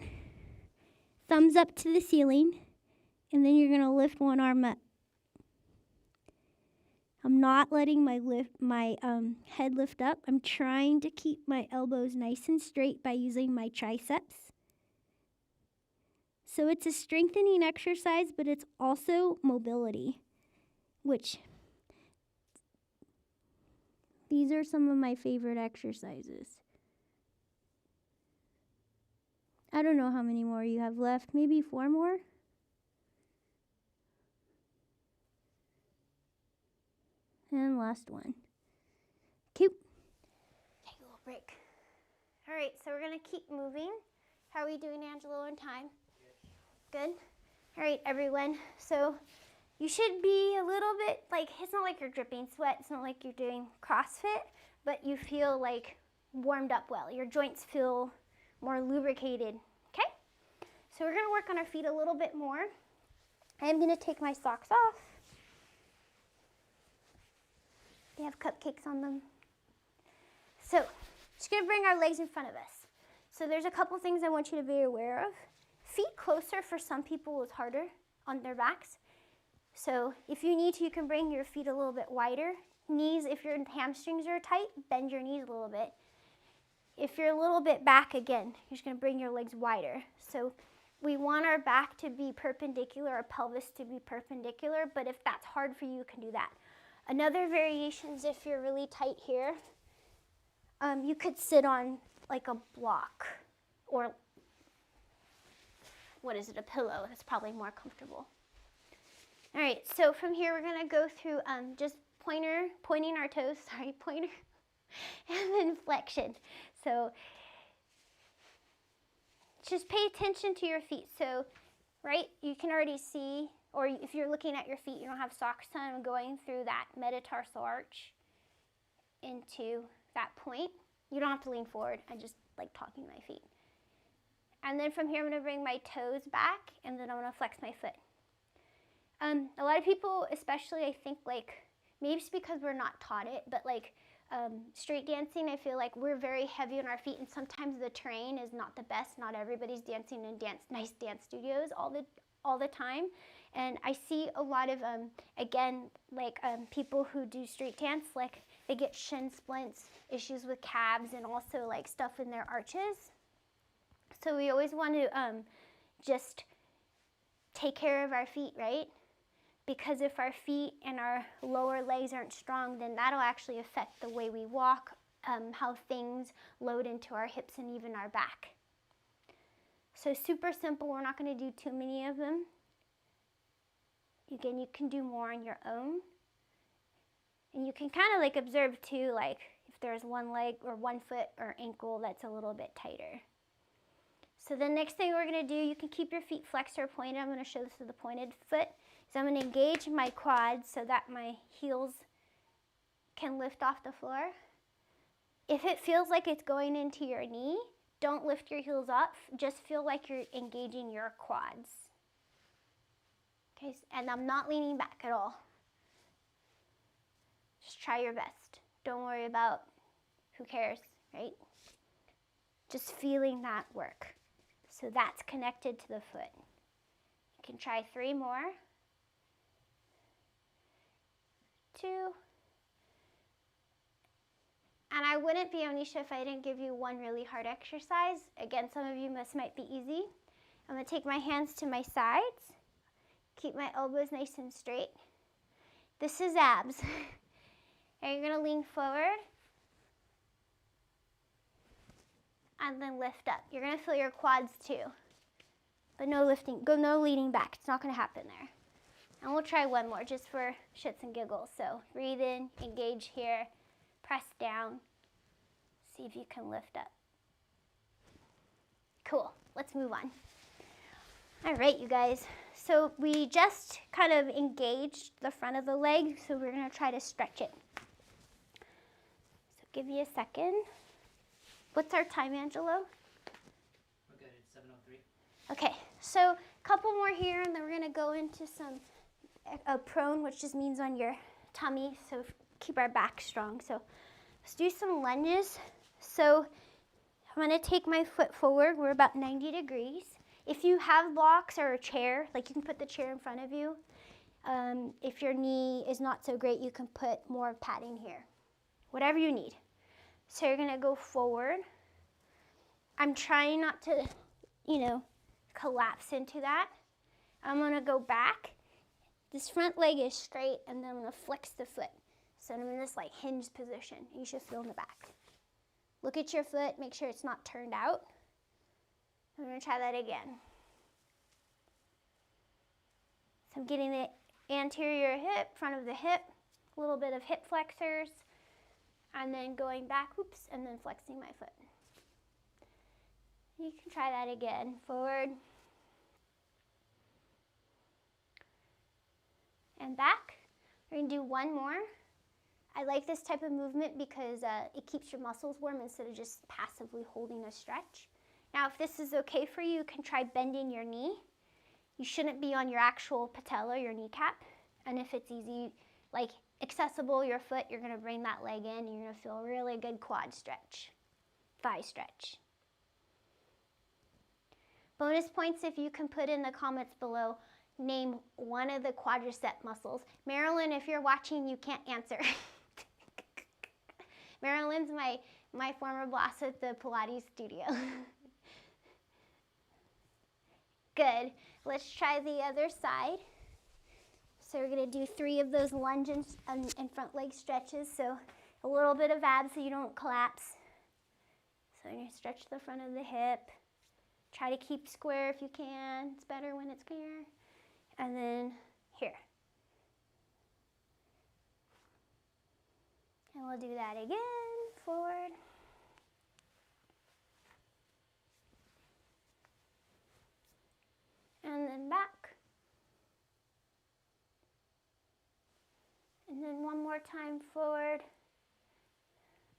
thumbs up to the ceiling, and then you're gonna lift one arm up. I'm not letting my head lift up. I'm trying to keep my elbows nice and straight by using my triceps. So it's a strengthening exercise, but it's also mobility, which these are some of my favorite exercises. I don't know how many more you have left, maybe 4 more? And last one. Cute. Take a little break. All right, so we're gonna keep moving. How are we doing, Angelo, in time? Good? All right, everyone. So you should be a little bit, like, it's not like you're dripping sweat. It's not like you're doing CrossFit, but you feel like warmed up well. Your joints feel more lubricated, okay? So we're gonna work on our feet a little bit more. I'm gonna take my socks off. They have cupcakes on them. So, just gonna bring our legs in front of us. So there's a couple things I want you to be aware of. Feet closer for some people is harder on their backs. So if you need to, you can bring your feet a little bit wider. Knees, if your hamstrings are tight, bend your knees a little bit. If you're a little bit back again, you're just gonna bring your legs wider. So we want our back to be perpendicular, our pelvis to be perpendicular, but if that's hard for you, you can do that. Another variation is if you're really tight here, you could sit on like a block or what is it, a pillow. That's probably more comfortable. All right, so from here we're gonna go through just pointing our toes, pointer, and then flexion. So just pay attention to your feet. So, right, you can already see, or if you're looking at your feet, you don't have socks on, I'm going through that metatarsal arch into that point. You don't have to lean forward, I just like talking to my feet. And then from here, I'm gonna bring my toes back, and then I'm gonna flex my foot. A lot of people, especially I think like, maybe it's because we're not taught it, but like street dancing, I feel like we're very heavy on our feet, and sometimes the terrain is not the best. Not everybody's dancing in nice dance studios all the time. And I see a lot of, again, like people who do street dance, like they get shin splints, issues with calves, and also like stuff in their arches. So we always want to just take care of our feet, right? Because if our feet and our lower legs aren't strong, then that'll actually affect the way we walk, how things load into our hips and even our back. So super simple, we're not gonna do too many of them. Again, you can do more on your own. And you can kind of like observe too, like if there's one leg or one foot or ankle that's a little bit tighter. So the next thing we're gonna do, you can keep your feet flexed or pointed. I'm gonna show this with the pointed foot. So I'm gonna engage my quads so that my heels can lift off the floor. If it feels like it's going into your knee, don't lift your heels up. Just feel like you're engaging your quads. Okay, and I'm not leaning back at all. Just try your best. Don't worry about who cares, right? Just feeling that work. So that's connected to the foot. You can try 3 more. 2. And I wouldn't be Onisha if I didn't give you one really hard exercise. Again, some of you might be easy. I'm gonna take my hands to my sides. Keep my elbows nice and straight. This is abs. And you're gonna lean forward. And then lift up. You're gonna feel your quads too. But no lifting, no leaning back. It's not gonna happen there. And we'll try one more just for shits and giggles. So breathe in, engage here, press down. See if you can lift up. Cool, let's move on. All right, you guys. So we just kind of engaged the front of the leg, so we're gonna try to stretch it. So give me a second. What's our time, Angelo? We're good, it's 7:03. Okay, so a couple more here, and then we're gonna go into some prone, which just means on your tummy, so keep our back strong. So let's do some lunges. So I'm gonna take my foot forward. We're about 90 degrees. If you have blocks or a chair, like you can put the chair in front of you. If your knee is not so great, you can put more padding here. Whatever you need. So you're gonna go forward. I'm trying not to, collapse into that. I'm gonna go back. This front leg is straight, and then I'm gonna flex the foot. So I'm in this like hinged position. You should feel in the back. Look at your foot, make sure it's not turned out. I'm gonna try that again. So I'm getting the anterior hip, front of the hip, a little bit of hip flexors, and then going back, and then flexing my foot. You can try that again. Forward. And back. We're gonna do one more. I like this type of movement because it keeps your muscles warm instead of just passively holding a stretch. Now, if this is okay for you, you can try bending your knee. You shouldn't be on your actual patella, your kneecap. And if it's easy, like accessible, your foot, you're gonna bring that leg in and you're gonna feel a really good quad stretch, thigh stretch. Bonus points if you can put in the comments below, name one of the quadricep muscles. Marilyn, if you're watching, you can't answer. Marilyn's my former boss at the Pilates studio. Good. Let's try the other side. So we're gonna do 3 of those lunge and front leg stretches. So a little bit of abs so you don't collapse. So you're gonna stretch the front of the hip. Try to keep square if you can. It's better when it's square. And then here. And we'll do that again. Forward. And then back. And then one more time forward.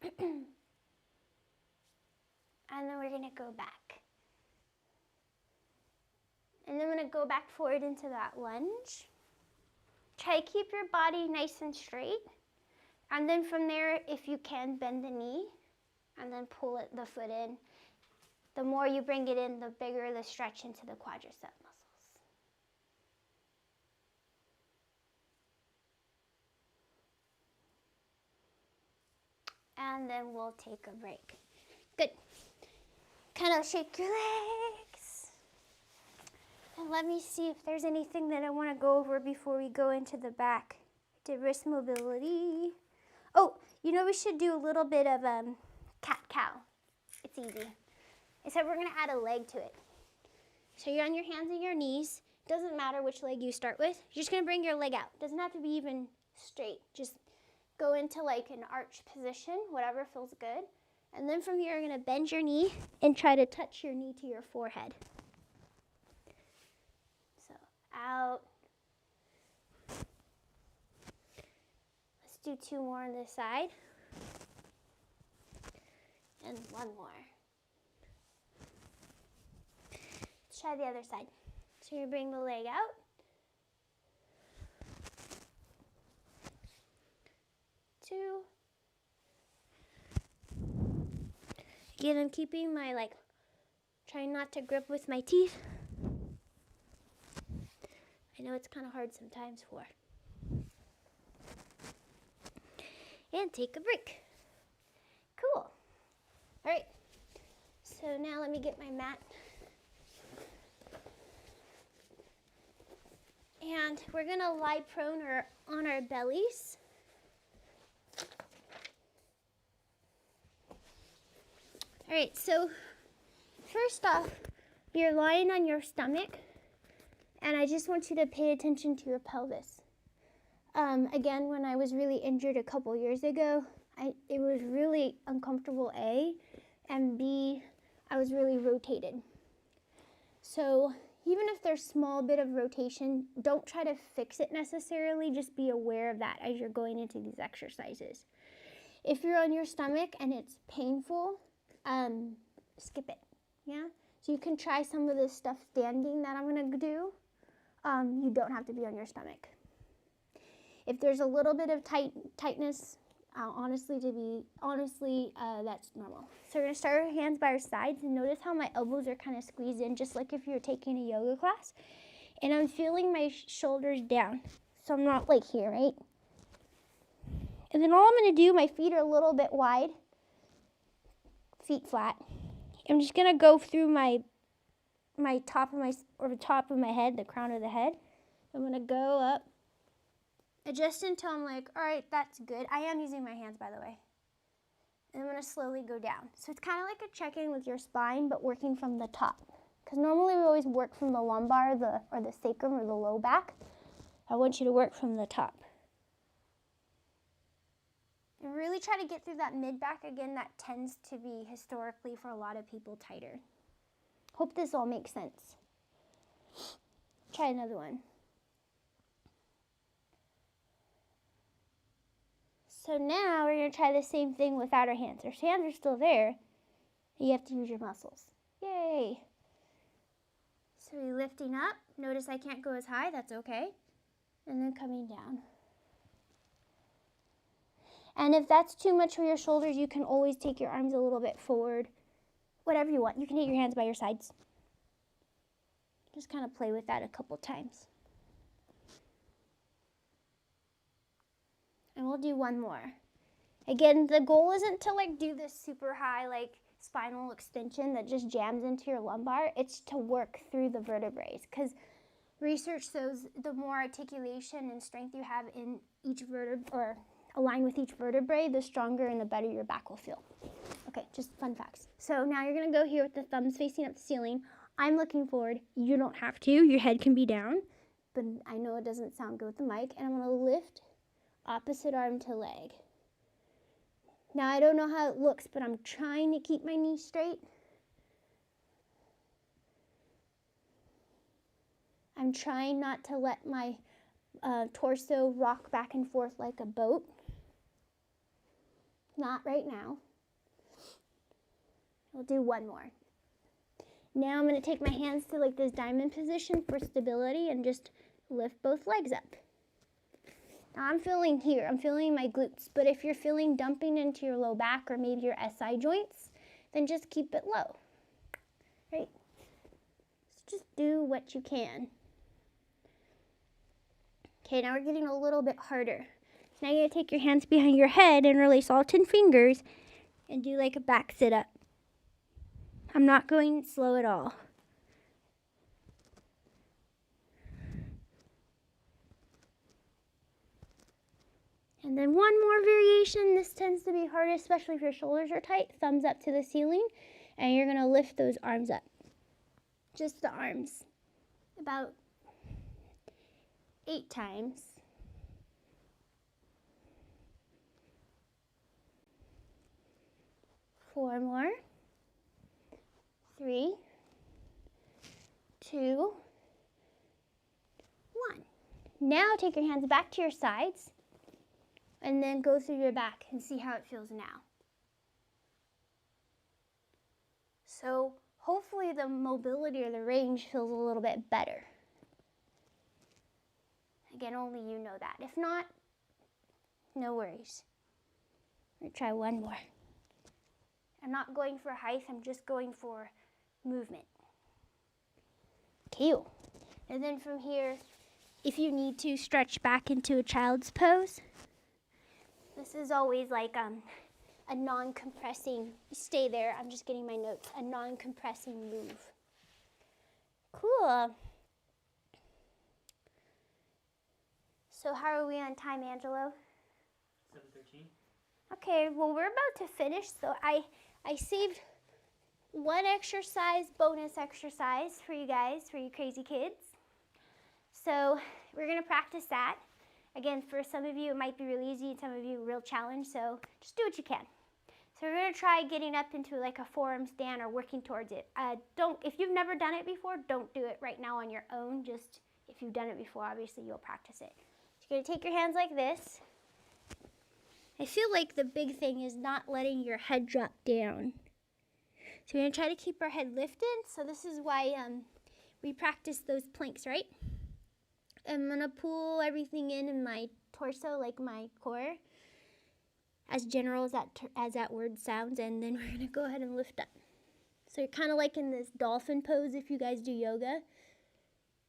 And then we're gonna go back. And then I'm gonna go back forward into that lunge. Try to keep your body nice and straight. And then from there, if you can, bend the knee and then pull the foot in. The more you bring it in, the bigger the stretch into the quadricep muscles. And then we'll take a break. Good. Kind of shake your legs. And let me see if there's anything that I want to go over before we go into the back. Did wrist mobility. Oh, we should do a little bit of cat-cow. It's easy. Except we're going to add a leg to it. So you're on your hands and your knees. Doesn't matter which leg you start with. You're just going to bring your leg out. Doesn't have to be even straight. Just go into like an arch position, whatever feels good. And then from here, you're going to bend your knee and try to touch your knee to your forehead. So out. Let's do 2 more on this side. And one more. Let's try the other side. So you bring the leg out. Two. Again, I'm keeping my, trying not to grip with my teeth. I know it's kind of hard sometimes for. And take a break. Cool. All right. So now let me get my mat. And we're going to lie prone or on our bellies. All right, so first off, you're lying on your stomach, and I just want you to pay attention to your pelvis. Again, when I was really injured a couple years ago, it was really uncomfortable, A, and B, I was really rotated. So even if there's a small bit of rotation, don't try to fix it necessarily, just be aware of that as you're going into these exercises. If you're on your stomach and it's painful, skip it, yeah? So you can try some of this stuff standing that I'm gonna do. You don't have to be on your stomach. If there's a little bit of tightness, honestly, that's normal. So we're gonna start our hands by our sides, and notice how my elbows are kind of squeezed in, just like if you were taking a yoga class. And I'm feeling my shoulders down, so I'm not like here, right? And then all I'm gonna do, my feet are a little bit wide, feet flat. I'm just gonna go through my top of my head, the crown of the head. I'm gonna go up, adjust until I'm like, all right, that's good. I am using my hands, by the way. And I'm gonna slowly go down. So it's kind of like a check-in with your spine, but working from the top. Because normally we always work from the lumbar, or the sacrum, or the low back. I want you to work from the top. And really try to get through that mid-back. Again, that tends to be, historically, for a lot of people, tighter. Hope this all makes sense. Try another one. So now we're going to try the same thing without our hands. Our hands are still there. You have to use your muscles. Yay! So you're lifting up. Notice I can't go as high. That's okay. And then coming down. And if that's too much for your shoulders, you can always take your arms a little bit forward. Whatever you want. You can hit your hands by your sides. Just kind of play with that a couple times. And we'll do one more. Again, the goal isn't to do this super high spinal extension that just jams into your lumbar. It's to work through the vertebrae, because research shows the more articulation and strength you have in each vertebrae, or align with each vertebrae, the stronger and the better your back will feel. Okay, just fun facts. So now you're gonna go here with the thumbs facing up the ceiling. I'm looking forward. You don't have to. Your head can be down, but I know it doesn't sound good with the mic. And I'm gonna lift opposite arm to leg. Now I don't know how it looks, but I'm trying to keep my knees straight. I'm trying not to let my torso rock back and forth like a boat. Not right now. I'll do one more. Now I'm going to take my hands to this diamond position for stability and just lift both legs up. Now I'm feeling here, I'm feeling my glutes, but if you're feeling dumping into your low back or maybe your SI joints, then just keep it low, right? So just do what you can. Okay, now we're getting a little bit harder. So now you're going to take your hands behind your head and release all 10 fingers and do a back sit up. I'm not going slow at all. And then one more variation. This tends to be harder, especially if your shoulders are tight. Thumbs up to the ceiling, and you're going to lift those arms up. Just the arms. About 8 times. Four more. 3, 2, 1. Now take your hands back to your sides and then go through your back and see how it feels now. So hopefully the mobility or the range feels a little bit better. Again, only you know that. If not, no worries. I'm going to try one more. I'm not going for height, I'm just going for movement. Okay. And then from here, if you need to stretch back into a child's pose, this is always like a non-compressing, stay there, I'm just getting my notes, a non-compressing move. Cool. So how are we on time, Angelo? 7:13. Okay, well we're about to finish, so I saved one exercise, bonus exercise for you guys, for you crazy kids. So we're gonna practice that. Again, for some of you it might be really easy, some of you a real challenge, so just do what you can. So we're gonna try getting up into like a forearm stand or working towards it. If you've never done it before, don't do it right now on your own. Just if you've done it before, obviously you'll practice it. So you're gonna take your hands like this. I feel like the big thing is not letting your head drop down. So we're gonna try to keep our head lifted. So this is why we practice those planks, right? I'm gonna pull everything in my torso, like my core, as general as that word sounds, and then we're gonna go ahead and lift up. So you're kind of like in this dolphin pose if you guys do yoga.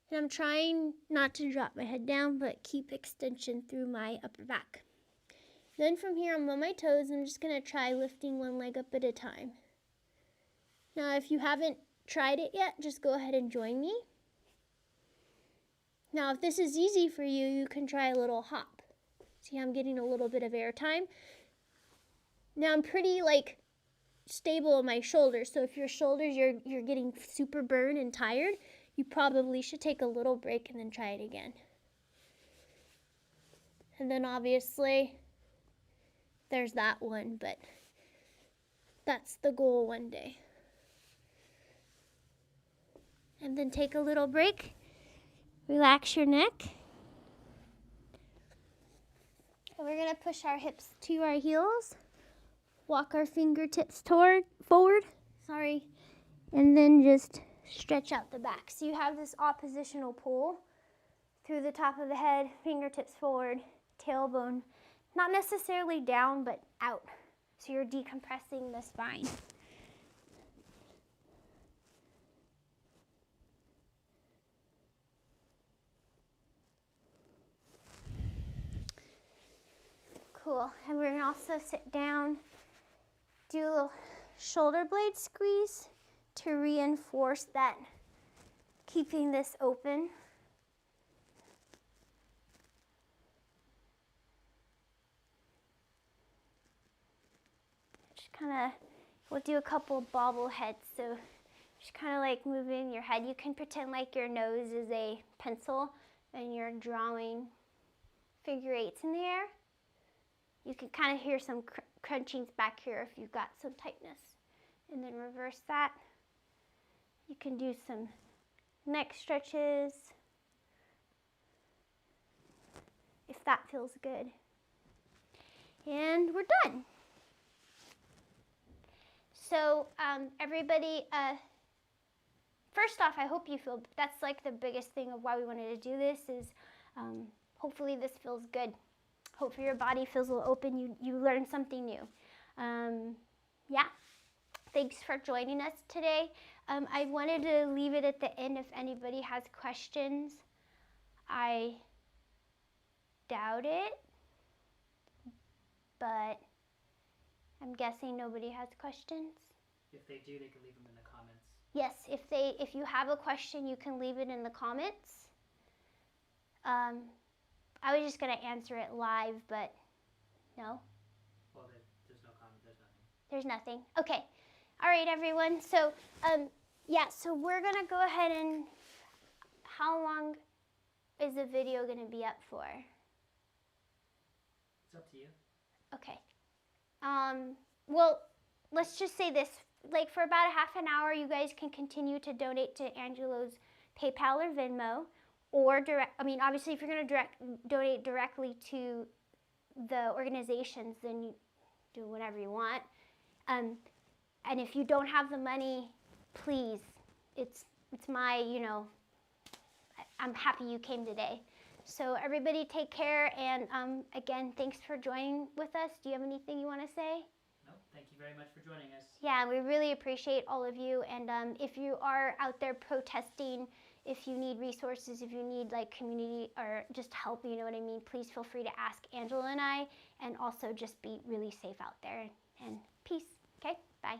And I'm trying not to drop my head down, but keep extension through my upper back. Then from here, I'm on my toes, and I'm just gonna try lifting one leg up at a time. Now, if you haven't tried it yet, just go ahead and join me. Now, if this is easy for you, you can try a little hop. See, I'm getting a little bit of air time. Now, I'm pretty stable in my shoulders, so if your shoulders, you're getting super burned and tired, you probably should take a little break and then try it again. And then obviously, there's that one, but that's the goal one day. And then take a little break. Relax your neck. And we're gonna push our hips to our heels. Walk our fingertips forward. And then just stretch out the back. So you have this oppositional pull through the top of the head, fingertips forward, tailbone, not necessarily down, but out. So you're decompressing the spine. Cool. And we're gonna also sit down, do a little shoulder blade squeeze to reinforce that, keeping this open. Just kind of, we'll do a couple bobbleheads. So just kind of like moving your head. You can pretend like your nose is a pencil and you're drawing figure eights in the air. You can kind of hear some crunchings back here if you've got some tightness. And then reverse that. You can do some neck stretches if that feels good. And we're done. So everybody, first off, I hope you feel, that's like the biggest thing of why we wanted to do this is hopefully this feels good. Hopefully your body feels a little open, you learn something new. Yeah, thanks for joining us today. I wanted to leave it at the end if anybody has questions. I doubt it, but I'm guessing nobody has questions. If they do, they can leave them in the comments. Yes, if you have a question, you can leave it in the comments. I was just going to answer it live, but no. Well, there's no comment. There's nothing. There's nothing. Okay. All right, everyone. So, yeah, so we're going to go ahead and, how long is the video going to be up for? It's up to you. Okay. Well, let's just say this. Like for about a half an hour, you guys can continue to donate to Angelo's PayPal or Venmo. Or obviously, if you're going to donate directly to the organizations, then you do whatever you want. And if you don't have the money please, it's my, I'm happy you came today. So everybody take care, and again, thanks for joining with us. Do you have anything you want to say? No, thank you very much for joining us. Yeah, we really appreciate all of you, and if you are out there protesting, if you need resources, if you need like community or just help, you know what I mean, please feel free to ask Angela and I, and also just be really safe out there, and peace. Okay, bye.